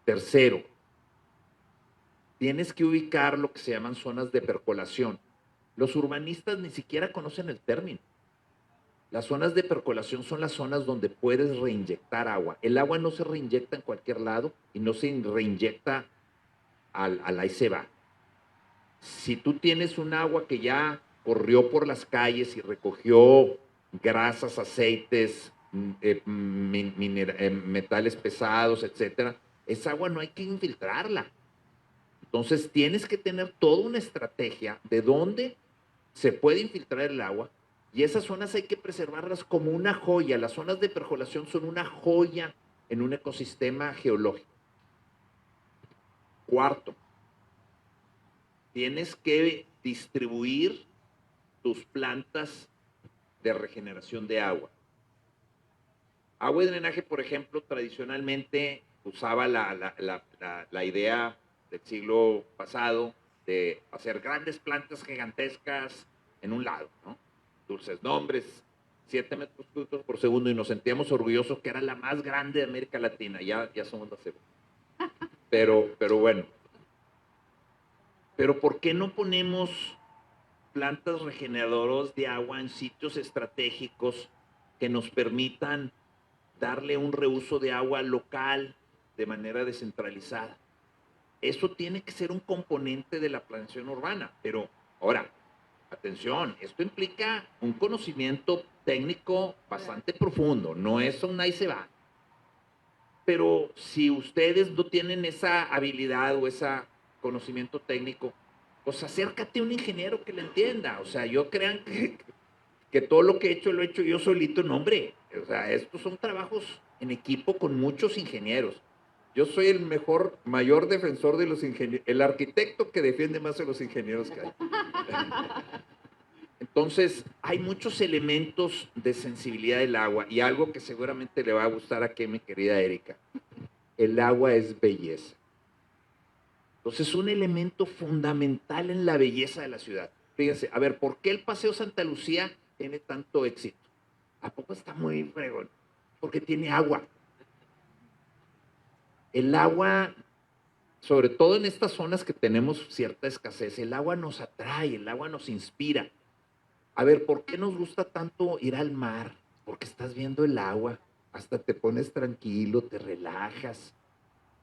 Tercero, tienes que ubicar lo que se llaman zonas de percolación. Los urbanistas ni siquiera conocen el término. Las zonas de percolación son las zonas donde puedes reinyectar agua. El agua no se reinyecta en cualquier lado y no se reinyecta al ahí se va. Si tú tienes un agua que ya corrió por las calles y recogió grasas, aceites, metales pesados, etcétera, esa agua no hay que infiltrarla. Entonces tienes que tener toda una estrategia de dónde se puede infiltrar el agua y esas zonas hay que preservarlas como una joya. Las zonas de percolación son una joya en un ecosistema geológico. Cuarto, tienes que distribuir tus plantas de regeneración de agua. Agua y drenaje, por ejemplo, tradicionalmente usaba la idea del siglo pasado de hacer grandes plantas gigantescas en un lado, ¿no? Dulces nombres, 7 metros cúbicos por segundo, y nos sentíamos orgullosos que era la más grande de América Latina. Ya somos la segunda. Pero bueno. Pero ¿por qué no ponemos plantas regeneradoras de agua en sitios estratégicos que nos permitan darle un reuso de agua local de manera descentralizada? Eso tiene que ser un componente de la planeación urbana. Pero ahora, atención, esto implica un conocimiento técnico bastante profundo. No es un ahí se va. Pero si ustedes no tienen esa habilidad o ese conocimiento técnico, pues acércate a un ingeniero que le entienda. O sea, yo crean que todo lo que he hecho lo he hecho yo solito. No, hombre. O sea, estos son trabajos en equipo con muchos ingenieros. Yo soy el mayor defensor de los ingenieros, el arquitecto que defiende más a los ingenieros que hay. Entonces, hay muchos elementos de sensibilidad del agua y algo que seguramente le va a gustar aquí, mi querida Erika. El agua es belleza. Entonces, un elemento fundamental en la belleza de la ciudad. Fíjense, a ver, ¿por qué el Paseo Santa Lucía tiene tanto éxito? ¿A poco está muy fregón? Porque tiene agua. El agua, sobre todo en estas zonas que tenemos cierta escasez, el agua nos atrae, el agua nos inspira. A ver, ¿por qué nos gusta tanto ir al mar? Porque estás viendo el agua, hasta te pones tranquilo, te relajas.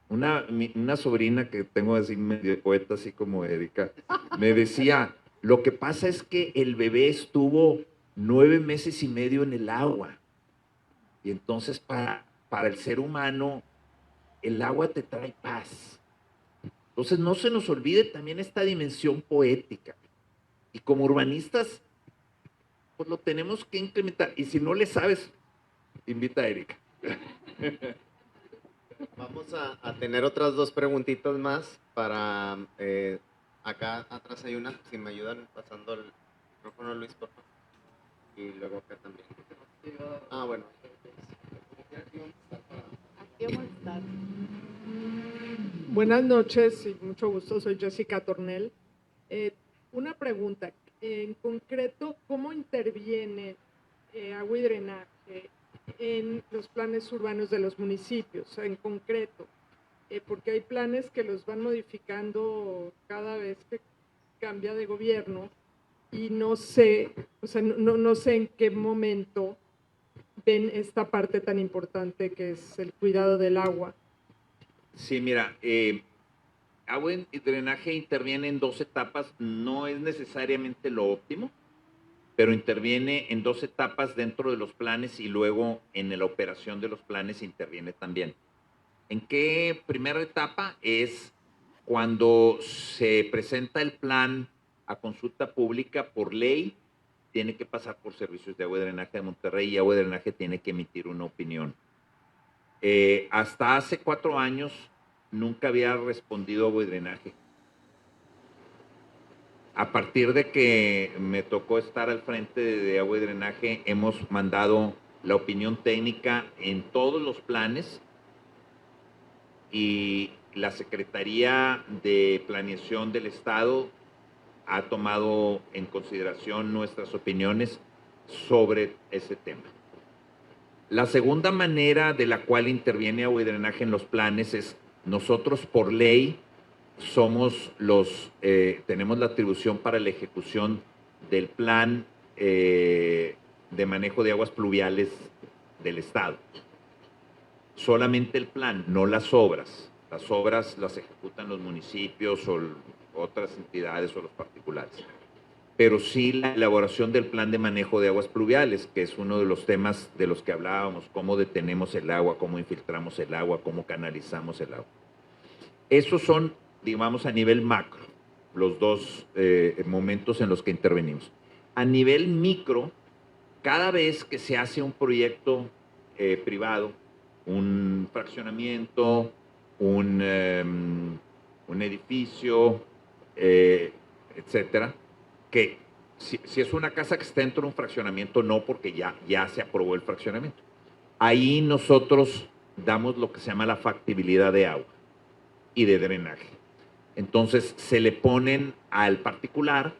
Una sobrina que tengo así medio poeta, así como Erika, me decía, lo que pasa es que el bebé estuvo 9 meses y medio en el agua. Y entonces para el ser humano, el agua te trae paz. Entonces no se nos olvide también esta dimensión poética. Y como urbanistas, pues lo tenemos que incrementar. Y si no le sabes, invita a Erika. Vamos a tener otras 2 preguntitas más para... acá atrás hay una, si me ayudan pasando el micrófono, Luis, por favor. Y luego acá también. Ah, bueno. Aquí vamos a estar. Buenas noches y mucho gusto, soy Jessica Tornel. Una pregunta, en concreto, ¿cómo interviene agua y drenaje en los planes urbanos de los municipios? En concreto, porque hay planes que los van modificando cada vez que cambia de gobierno y no sé, o sea, no sé en qué momento ven esta parte tan importante que es el cuidado del agua. Sí, mira, agua y drenaje interviene en 2 etapas, no es necesariamente lo óptimo, pero interviene en 2 etapas dentro de los planes y luego en la operación de los planes interviene también. ¿En qué primera etapa? Es cuando se presenta el plan a consulta pública por ley, tiene que pasar por Servicios de Agua y Drenaje de Monterrey y Agua y Drenaje tiene que emitir una opinión. Hasta hace 4 años nunca había respondido Agua y Drenaje. A partir de que me tocó estar al frente de Agua y Drenaje, hemos mandado la opinión técnica en todos los planes y la Secretaría de Planeación del Estado ha tomado en consideración nuestras opiniones sobre ese tema. La segunda manera de la cual interviene Agua y Drenaje en los planes es nosotros por ley somos tenemos la atribución para la ejecución del plan de manejo de aguas pluviales del Estado. Solamente el plan, no las obras. Las obras las ejecutan los municipios o otras entidades o los particulares. Pero sí la elaboración del plan de manejo de aguas pluviales, que es uno de los temas de los que hablábamos, cómo detenemos el agua, cómo infiltramos el agua, cómo canalizamos el agua. Esos son, digamos, a nivel macro, los 2 momentos en los que intervenimos. A nivel micro, cada vez que se hace un proyecto privado, un fraccionamiento, un edificio, etcétera, que si es una casa que está dentro de un fraccionamiento, no, porque ya se aprobó el fraccionamiento. Ahí nosotros damos lo que se llama la factibilidad de agua y de drenaje. Entonces se le ponen al particular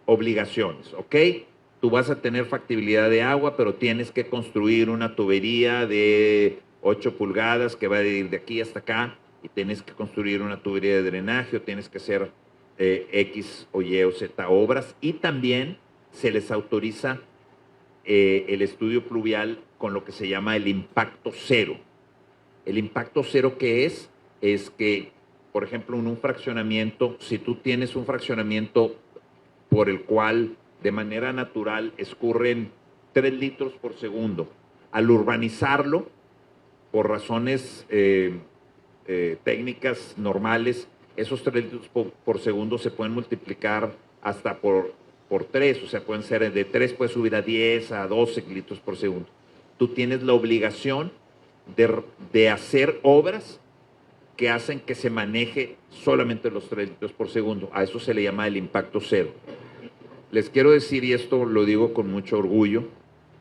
obligaciones, ¿ok? Tú vas a tener factibilidad de agua, pero tienes que construir una tubería de 8 pulgadas que va a ir de aquí hasta acá, y tienes que construir una tubería de drenaje, o tienes que hacer X o Y o Z obras, y también se les autoriza el estudio pluvial con lo que se llama el impacto cero. El impacto cero, ¿qué es? Es que, por ejemplo, en un fraccionamiento, si tú tienes un fraccionamiento por el cual de manera natural escurren 3 litros por segundo, al urbanizarlo, por razones técnicas normales, esos 3 litros por segundo se pueden multiplicar hasta por 3, o sea, pueden ser de 3, puede subir a 10, a 12 litros por segundo. Tú tienes la obligación de hacer obras que hacen que se maneje solamente los 3 litros por segundo. A eso se le llama el impacto cero. Les quiero decir, y esto lo digo con mucho orgullo,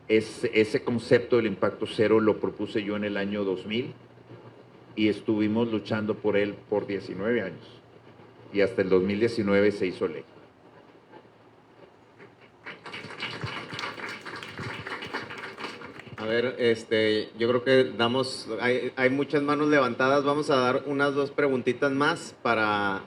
ese concepto del impacto cero lo propuse yo en el año 2000 y estuvimos luchando por él por 19 años. Y hasta el 2019 se hizo ley. A ver, yo creo que hay muchas manos levantadas. Vamos a dar unas 2 preguntitas más para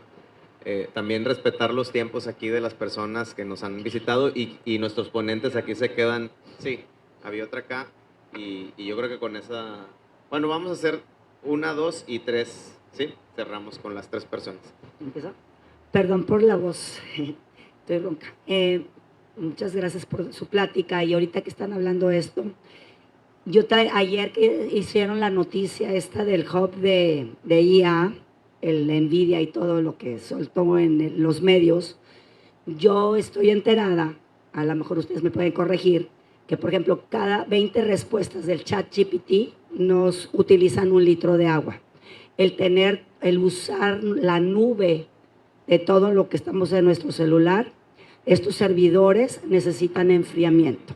también respetar los tiempos aquí de las personas que nos han visitado y nuestros ponentes aquí se quedan. Sí, había otra acá y yo creo que con esa... Bueno, vamos a hacer 1, 2 y 3, ¿sí? Cerramos con las 3 personas. ¿Empezó? Perdón por la voz, estoy ronca. Muchas gracias por su plática y ahorita que están hablando esto, ayer que hicieron la noticia esta del hub de IA, el Nvidia y todo lo que soltó en los medios, yo estoy enterada, a lo mejor ustedes me pueden corregir, que por ejemplo cada 20 respuestas del ChatGPT nos utilizan 1 litro de agua. El usar la nube de todo lo que estamos en nuestro celular, estos servidores necesitan enfriamiento.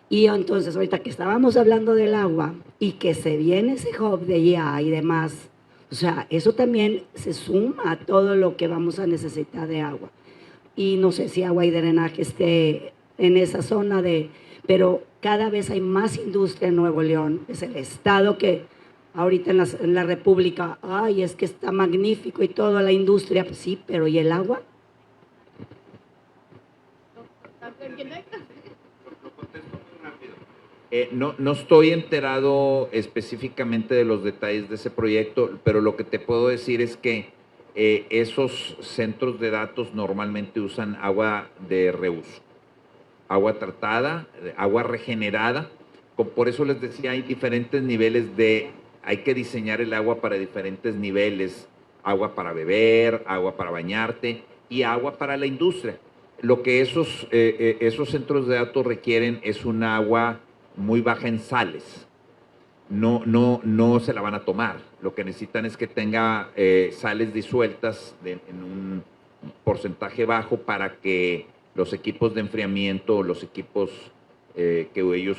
Y entonces, ahorita que estábamos hablando del agua y que se viene ese hub de IA y demás, o sea, eso también se suma a todo lo que vamos a necesitar de agua. Y no sé si agua y drenaje esté en esa zona pero cada vez hay más industria en Nuevo León. Es el estado que ahorita en la República, ay, es que está magnífico y toda la industria, pues sí, pero ¿y el agua? No estoy enterado específicamente de los detalles de ese proyecto, pero lo que te puedo decir es que esos centros de datos normalmente usan agua de reuso, agua tratada, agua regenerada. Por eso les decía, hay diferentes niveles hay que diseñar el agua para diferentes niveles, agua para beber, agua para bañarte y agua para la industria. Lo que esos centros de datos requieren es un agua muy baja en sales. No se la van a tomar. Lo que necesitan es que tenga sales disueltas en un porcentaje bajo para que los equipos de enfriamiento, los equipos que ellos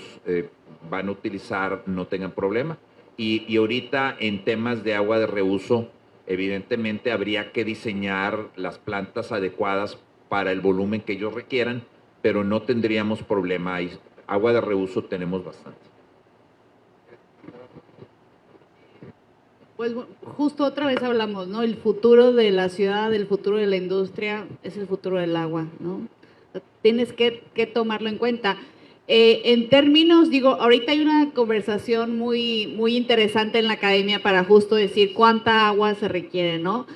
van a utilizar no tengan problema. Y ahorita en temas de agua de reuso, evidentemente habría que diseñar las plantas adecuadas para el volumen que ellos requieran, pero no tendríamos problema. Agua de reuso tenemos bastante. Pues justo otra vez hablamos, ¿no? El futuro de la ciudad, el futuro de la industria, es el futuro del agua, ¿no? Tienes que tomarlo en cuenta. En términos, ahorita hay una conversación muy interesante en la academia para justo decir cuánta agua se requiere, ¿no?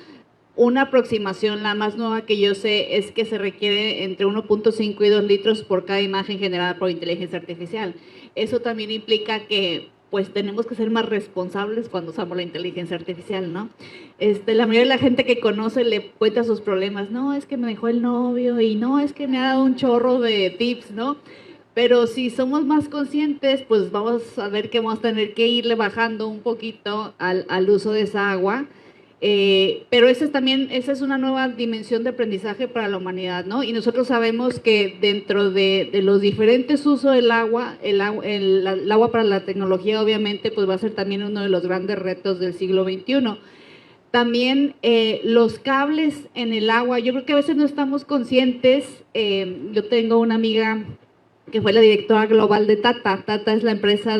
Una aproximación, la más nueva que yo sé, es que se requiere entre 1.5 y 2 litros por cada imagen generada por inteligencia artificial. Eso también implica que pues tenemos que ser más responsables cuando usamos la inteligencia artificial, ¿no? La mayoría de la gente que conoce le cuenta sus problemas, no, es que me dejó el novio y no, es que me ha dado un chorro de tips, ¿no? Pero si somos más conscientes, pues vamos a ver que vamos a tener que irle bajando un poquito al uso de esa agua. Pero esa es una nueva dimensión de aprendizaje para la humanidad, ¿no? Y nosotros sabemos que dentro de los diferentes usos del agua, el agua para la tecnología obviamente pues va a ser también uno de los grandes retos del siglo XXI. También los cables en el agua, yo creo que a veces no estamos conscientes. Yo tengo una amiga que fue la directora global de Tata. Tata es la empresa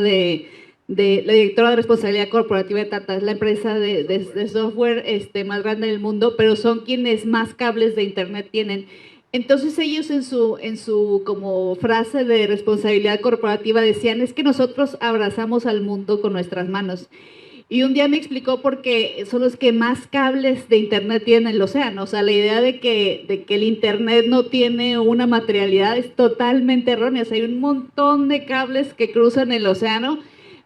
la directora de responsabilidad corporativa de Tata, es la empresa de software más grande del mundo, pero son quienes más cables de internet tienen. Entonces ellos en su como frase de responsabilidad corporativa decían, es que nosotros abrazamos al mundo con nuestras manos. Y un día me explicó por qué son los que más cables de internet tienen en el océano. O sea, la idea de que el internet no tiene una materialidad es totalmente errónea. O sea, hay un montón de cables que cruzan el océano.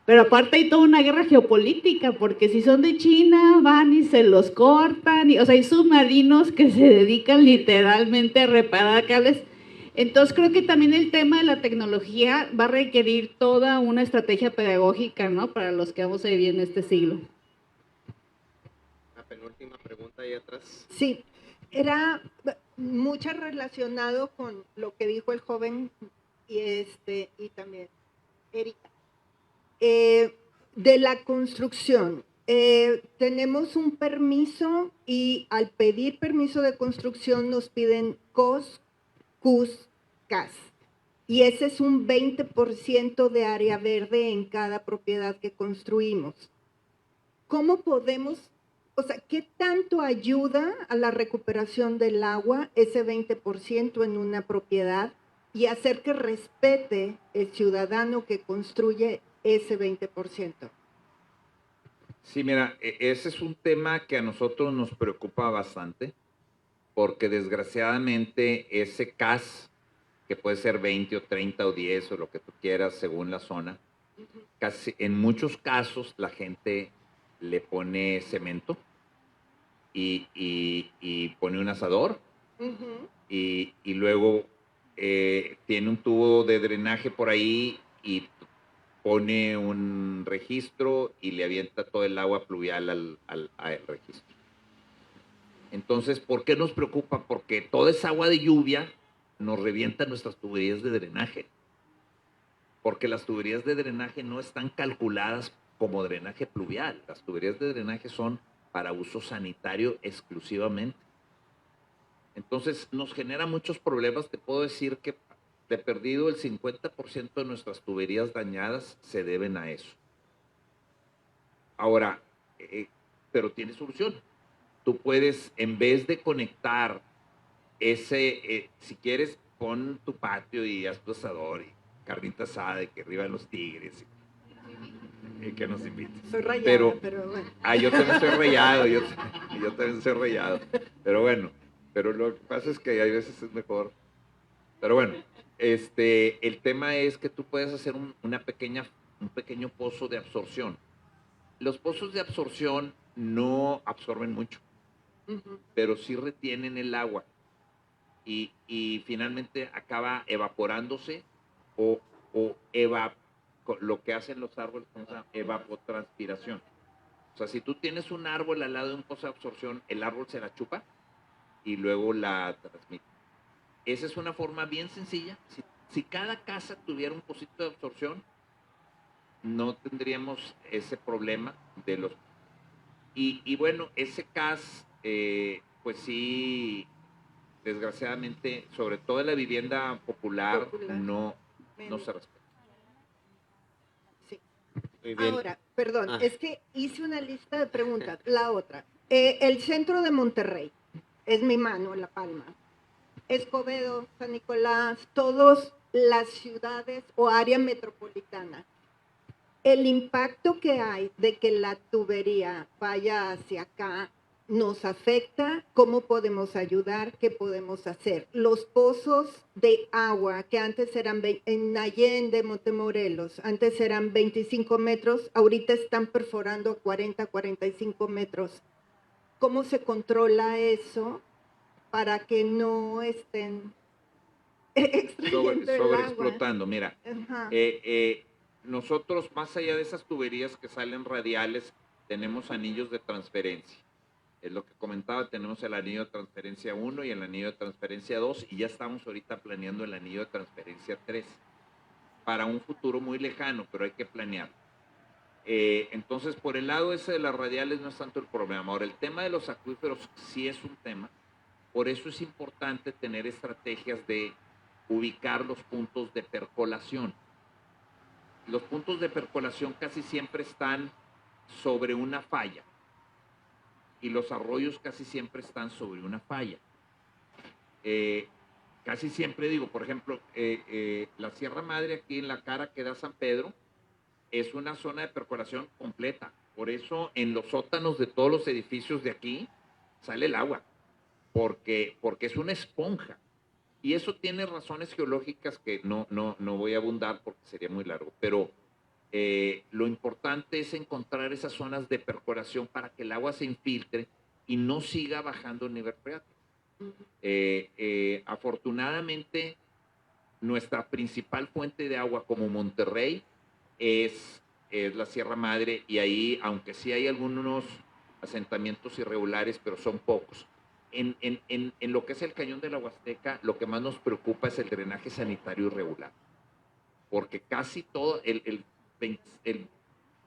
Pero aparte hay toda una guerra geopolítica, porque si son de China, van y se los cortan. O sea, hay submarinos que se dedican literalmente a reparar cables. Entonces creo que también el tema de la tecnología va a requerir toda una estrategia pedagógica, ¿no? Para los que vamos a vivir en este siglo. La penúltima pregunta ahí atrás. Sí, mucho relacionado con lo que dijo el joven y también Erika. De la construcción, tenemos un permiso y al pedir permiso de construcción nos piden COS, CUS, CAS. Y ese es un 20% de área verde en cada propiedad que construimos. ¿Cómo podemos, o sea, qué tanto ayuda a la recuperación del agua ese 20% en una propiedad y hacer que respete el ciudadano que construye ese 20%? Sí, mira, ese es un tema que a nosotros nos preocupa bastante, porque desgraciadamente ese CAS, que puede ser 20 o 30 o 10 o lo que tú quieras según la zona, casi, en muchos casos la gente le pone cemento y pone un asador y luego tiene un tubo de drenaje por ahí y pone un registro y le avienta todo el agua pluvial al registro. Entonces, ¿por qué nos preocupa? Porque toda esa agua de lluvia nos revienta nuestras tuberías de drenaje. Porque las tuberías de drenaje no están calculadas como drenaje pluvial. Las tuberías de drenaje son para uso sanitario exclusivamente. Entonces, nos genera muchos problemas. Te puedo decir que de perdido el 50% de nuestras tuberías dañadas se deben a eso. Ahora, pero tiene solución. Tú puedes, en vez de conectar si quieres, pon tu patio y haz tu asador y carnita asada y que arriba los tigres y que nos invites. Soy rayada, pero bueno. Yo también soy rayado, yo también soy rayado. Pero bueno, pero lo que pasa es que hay veces es mejor. Pero bueno, el tema es que tú puedes hacer un pequeño pozo de absorción. Los pozos de absorción no absorben mucho, pero sí retienen el agua y finalmente acaba evaporándose o lo que hacen los árboles, evapotranspiración. O sea, si tú tienes un árbol al lado de un pozo de absorción, el árbol se la chupa y luego la transmite. Esa es una forma bien sencilla. Si cada casa tuviera un pocito de absorción, no tendríamos ese problema de los... Y bueno, ese CAS, pues sí, desgraciadamente, sobre todo en la vivienda popular. No se respeta. Sí. Muy bien. Ahora, perdón, es que hice una lista de preguntas. La otra, el centro de Monterrey, es mi mano, La Palma. Escobedo, San Nicolás, todas las ciudades o área metropolitana. El impacto que hay de que la tubería vaya hacia acá nos afecta. ¿Cómo podemos ayudar? ¿Qué podemos hacer? Los pozos de agua que antes eran en Allende, Montemorelos, antes eran 25 metros, ahorita están perforando 40, 45 metros. ¿Cómo se controla eso para que no estén extrayendo el agua? Sobreexplotando, mira. Nosotros, más allá de esas tuberías que salen radiales, tenemos anillos de transferencia. Es lo que comentaba, tenemos el anillo de transferencia 1 y el anillo de transferencia 2 y ya estamos ahorita planeando el anillo de transferencia 3 para un futuro muy lejano, pero hay que planear. Entonces, por el lado ese de las radiales no es tanto el problema. Ahora, el tema de los acuíferos sí es un tema. Por eso es importante tener estrategias de ubicar los puntos de percolación. Los puntos de percolación casi siempre están sobre una falla y los arroyos casi siempre están sobre una falla. Casi siempre digo, por ejemplo, la Sierra Madre aquí en la cara que da San Pedro es una zona de percolación completa. Por eso en los sótanos de todos los edificios de aquí sale el agua, porque es una esponja. Y eso tiene razones geológicas que no voy a abundar porque sería muy largo, pero lo importante es encontrar esas zonas de percolación para que el agua se infiltre y no siga bajando el nivel freático. Afortunadamente, nuestra principal fuente de agua como Monterrey es la Sierra Madre y ahí, aunque sí hay algunos asentamientos irregulares, pero son pocos. en lo que es el cañón de la Huasteca, lo que más nos preocupa es el drenaje sanitario irregular, porque casi todo, el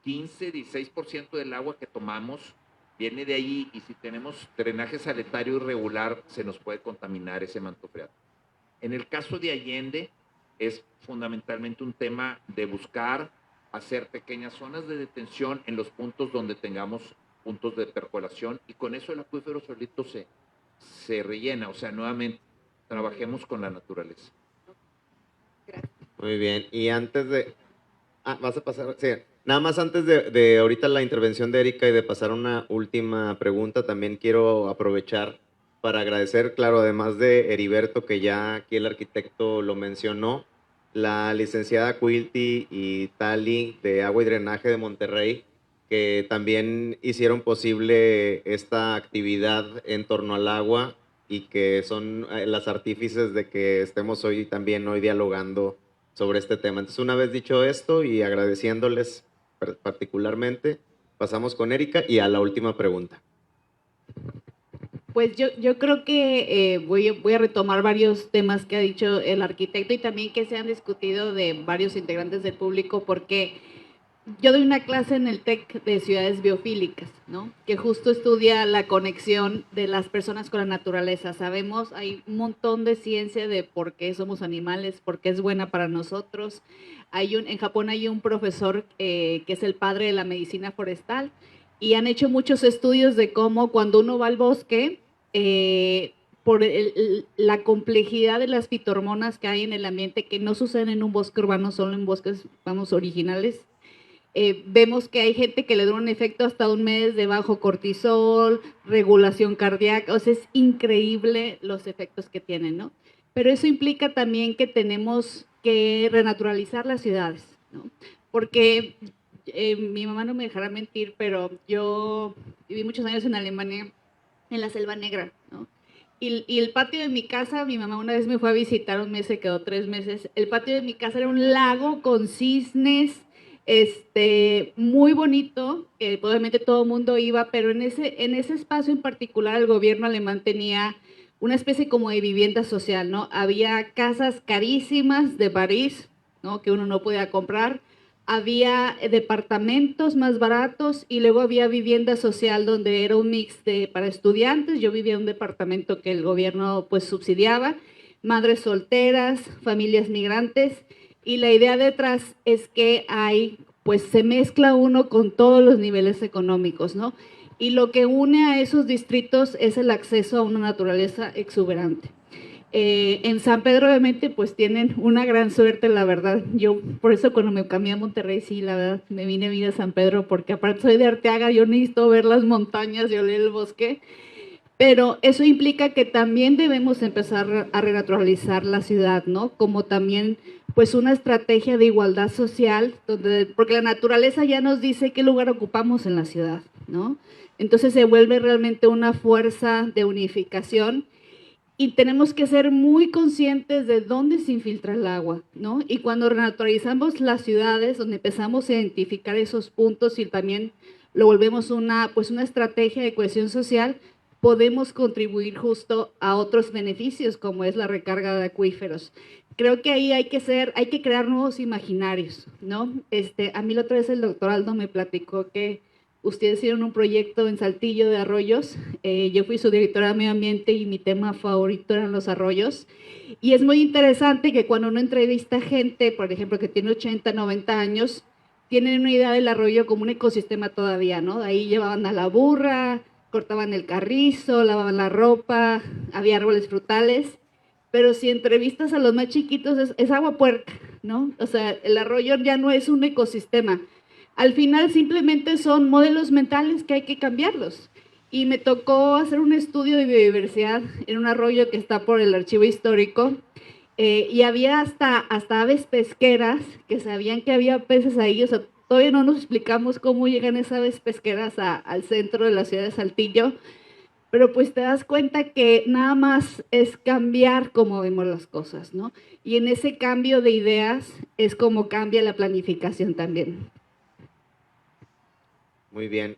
15-16% del agua que tomamos viene de ahí, y si tenemos drenaje sanitario irregular, se nos puede contaminar ese manto freático. En el caso de Allende, es fundamentalmente un tema de buscar hacer pequeñas zonas de detención en los puntos donde tengamos puntos de percolación, y con eso el acuífero solito se rellena. O sea, nuevamente, trabajemos con la naturaleza. Muy bien, y antes de... vas a pasar... Sí, nada más antes de ahorita la intervención de Erika y de pasar una última pregunta, también quiero aprovechar para agradecer, claro, además de Heriberto, que ya aquí el arquitecto lo mencionó, la licenciada Quilty y Tali de Agua y Drenaje de Monterrey, que también hicieron posible esta actividad en torno al agua y que son las artífices de que estemos hoy dialogando sobre este tema. Entonces, una vez dicho esto y agradeciéndoles particularmente, pasamos con Erika y a la última pregunta. Pues yo creo que voy a retomar varios temas que ha dicho el arquitecto y también que se han discutido de varios integrantes del público, porque yo doy una clase en el TEC de ciudades biofílicas, ¿no? Que justo estudia la conexión de las personas con la naturaleza. Sabemos, hay un montón de ciencia de por qué somos animales, por qué es buena para nosotros. En Japón hay un profesor que es el padre de la medicina forestal, y han hecho muchos estudios de cómo cuando uno va al bosque, por la complejidad de las fitohormonas que hay en el ambiente, que no suceden en un bosque urbano, solo en bosques, vamos, originales, vemos que hay gente que le da un efecto hasta un mes de bajo cortisol, regulación cardíaca. O sea, es increíble los efectos que tienen, ¿no? Pero eso implica también que tenemos que renaturalizar las ciudades, ¿no? Porque mi mamá no me dejará mentir, pero yo viví muchos años en Alemania, en la Selva Negra, ¿no? Y el patio de mi casa, mi mamá una vez me fue a visitar un mes, se quedó 3 meses, el patio de mi casa era un lago con cisnes, muy bonito, obviamente todo el mundo iba, pero en ese espacio en particular el gobierno alemán tenía una especie como de vivienda social, ¿no? Había casas carísimas de París, ¿no? Que uno no podía comprar, había departamentos más baratos y luego había vivienda social donde era un mix para estudiantes. Yo vivía en un departamento que el gobierno pues subsidiaba, madres solteras, familias migrantes, y la idea detrás es que pues se mezcla uno con todos los niveles económicos, ¿no? Y lo que une a esos distritos es el acceso a una naturaleza exuberante. En San Pedro, obviamente, pues tienen una gran suerte, la verdad. Yo, por eso cuando me cambié a Monterrey, sí, la verdad, me vine a vivir a San Pedro, porque aparte soy de Arteaga, yo necesito ver las montañas y oler el bosque. Pero eso implica que también debemos empezar a renaturalizar la ciudad, ¿no? Como también, pues, una estrategia de igualdad social, porque la naturaleza ya nos dice qué lugar ocupamos en la ciudad, ¿no? Entonces se vuelve realmente una fuerza de unificación. Y tenemos que ser muy conscientes de dónde se infiltra el agua, ¿no? Y cuando renaturalizamos las ciudades, donde empezamos a identificar esos puntos y también lo volvemos una estrategia de cohesión social, podemos contribuir justo a otros beneficios, como es la recarga de acuíferos. Creo que ahí hay que crear nuevos imaginarios, ¿no? A mí la otra vez el doctor Aldo me platicó que ustedes hicieron un proyecto en Saltillo de arroyos. Yo fui su directora de medio ambiente y mi tema favorito eran los arroyos. Y es muy interesante que cuando uno entrevista gente, por ejemplo, que tiene 80, 90 años, tienen una idea del arroyo como un ecosistema todavía, ¿no? De ahí llevaban a la burra, cortaban el carrizo, lavaban la ropa, había árboles frutales. Pero si entrevistas a los más chiquitos, es agua puerca, ¿no? O sea, el arroyo ya no es un ecosistema. Al final simplemente son modelos mentales que hay que cambiarlos. Y me tocó hacer un estudio de biodiversidad en un arroyo que está por el archivo histórico, y había hasta aves pesqueras que sabían que había peces ahí. O sea, todavía no nos explicamos cómo llegan esas aves pesqueras al centro de la ciudad de Saltillo, pero pues te das cuenta que nada más es cambiar cómo vemos las cosas, ¿no? Y en ese cambio de ideas es como cambia la planificación también. Muy bien.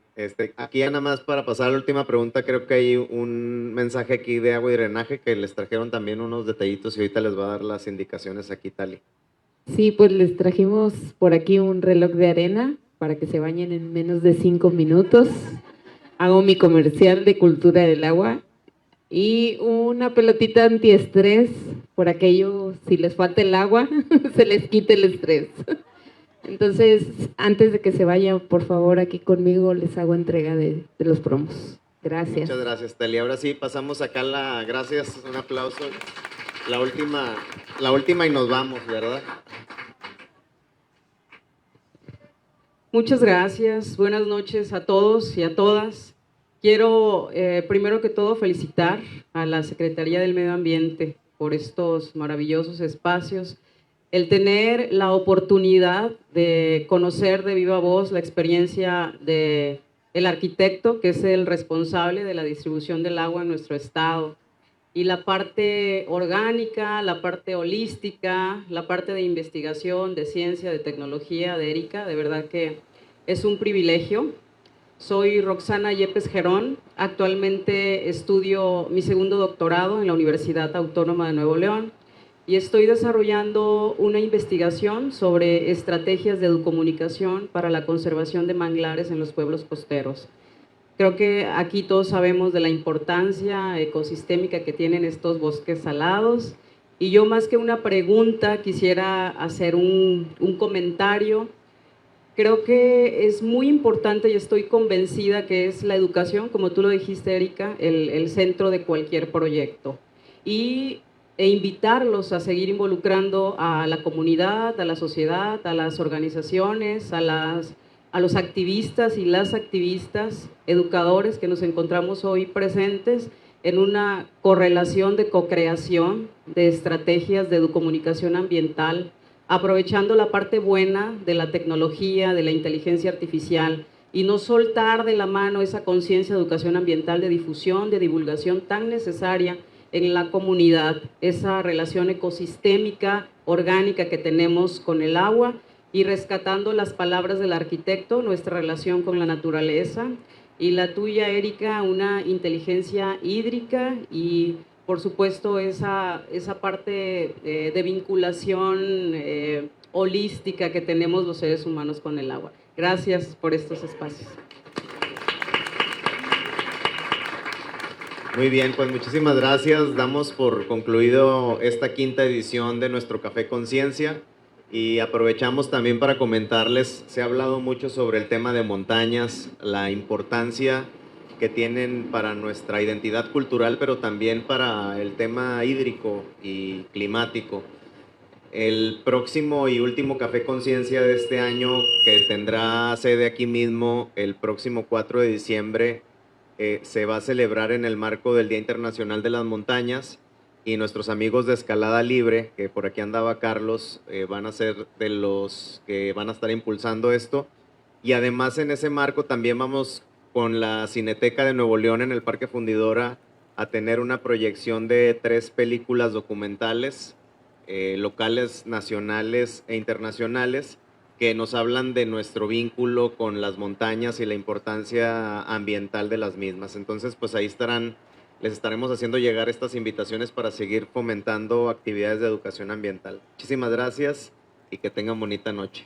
Aquí ya nada más para pasar a la última pregunta, creo que hay un mensaje aquí de agua y drenaje que les trajeron también unos detallitos y ahorita les va a dar las indicaciones aquí, Tali. Sí, pues les trajimos por aquí un reloj de arena para que se bañen en menos de 5 minutos. Hago mi comercial de cultura del agua y una pelotita antiestrés por aquello, si les falta el agua, se les quite el estrés. Entonces, antes de que se vayan, por favor, aquí conmigo les hago entrega de los promos. Gracias. Muchas gracias, Tali. Ahora sí, pasamos acá gracias, un aplauso. La última y nos vamos, ¿verdad? Muchas gracias. Buenas noches a todos y a todas. Quiero, primero que todo, felicitar a la Secretaría del Medio Ambiente por estos maravillosos espacios. El tener la oportunidad de conocer de viva voz la experiencia del arquitecto, que es el responsable de la distribución del agua en nuestro estado, y la parte orgánica, la parte holística, la parte de investigación, de ciencia, de tecnología de Erika, de verdad que es un privilegio. Soy Roxana Yepes Gerón, actualmente estudio mi segundo doctorado en la Universidad Autónoma de Nuevo León y estoy desarrollando una investigación sobre estrategias de educomunicación para la conservación de manglares en los pueblos costeros. Creo que aquí todos sabemos de la importancia ecosistémica que tienen estos bosques salados y yo más que una pregunta quisiera hacer un comentario. Creo que es muy importante y estoy convencida que es la educación, como tú lo dijiste, Erika, el centro de cualquier proyecto. E invitarlos a seguir involucrando a la comunidad, a la sociedad, a las organizaciones, a los activistas y las activistas, educadores que nos encontramos hoy presentes en una correlación de co-creación de estrategias de educomunicación ambiental, aprovechando la parte buena de la tecnología, de la inteligencia artificial, y no soltar de la mano esa conciencia de educación ambiental, de difusión, de divulgación tan necesaria en la comunidad, esa relación ecosistémica, orgánica que tenemos con el agua, y rescatando las palabras del arquitecto, nuestra relación con la naturaleza, y la tuya, Erika, una inteligencia hídrica y por supuesto esa parte de vinculación holística que tenemos los seres humanos con el agua. Gracias por estos espacios. Muy bien, pues muchísimas gracias. Damos por concluido esta quinta edición de nuestro Café Conciencia y aprovechamos también para comentarles, se ha hablado mucho sobre el tema de montañas, la importancia que tienen para nuestra identidad cultural, pero también para el tema hídrico y climático. El próximo y último Café Conciencia de este año, que tendrá sede aquí mismo el próximo 4 de diciembre, se va a celebrar en el marco del Día Internacional de las Montañas y nuestros amigos de Escalada Libre, que por aquí andaba Carlos, van a ser de los que van a estar impulsando esto. Y además en ese marco también vamos con la Cineteca de Nuevo León en el Parque Fundidora a tener una proyección de 3 películas documentales locales, nacionales e internacionales que nos hablan de nuestro vínculo con las montañas y la importancia ambiental de las mismas. Entonces, pues ahí les estaremos haciendo llegar estas invitaciones para seguir fomentando actividades de educación ambiental. Muchísimas gracias y que tengan bonita noche.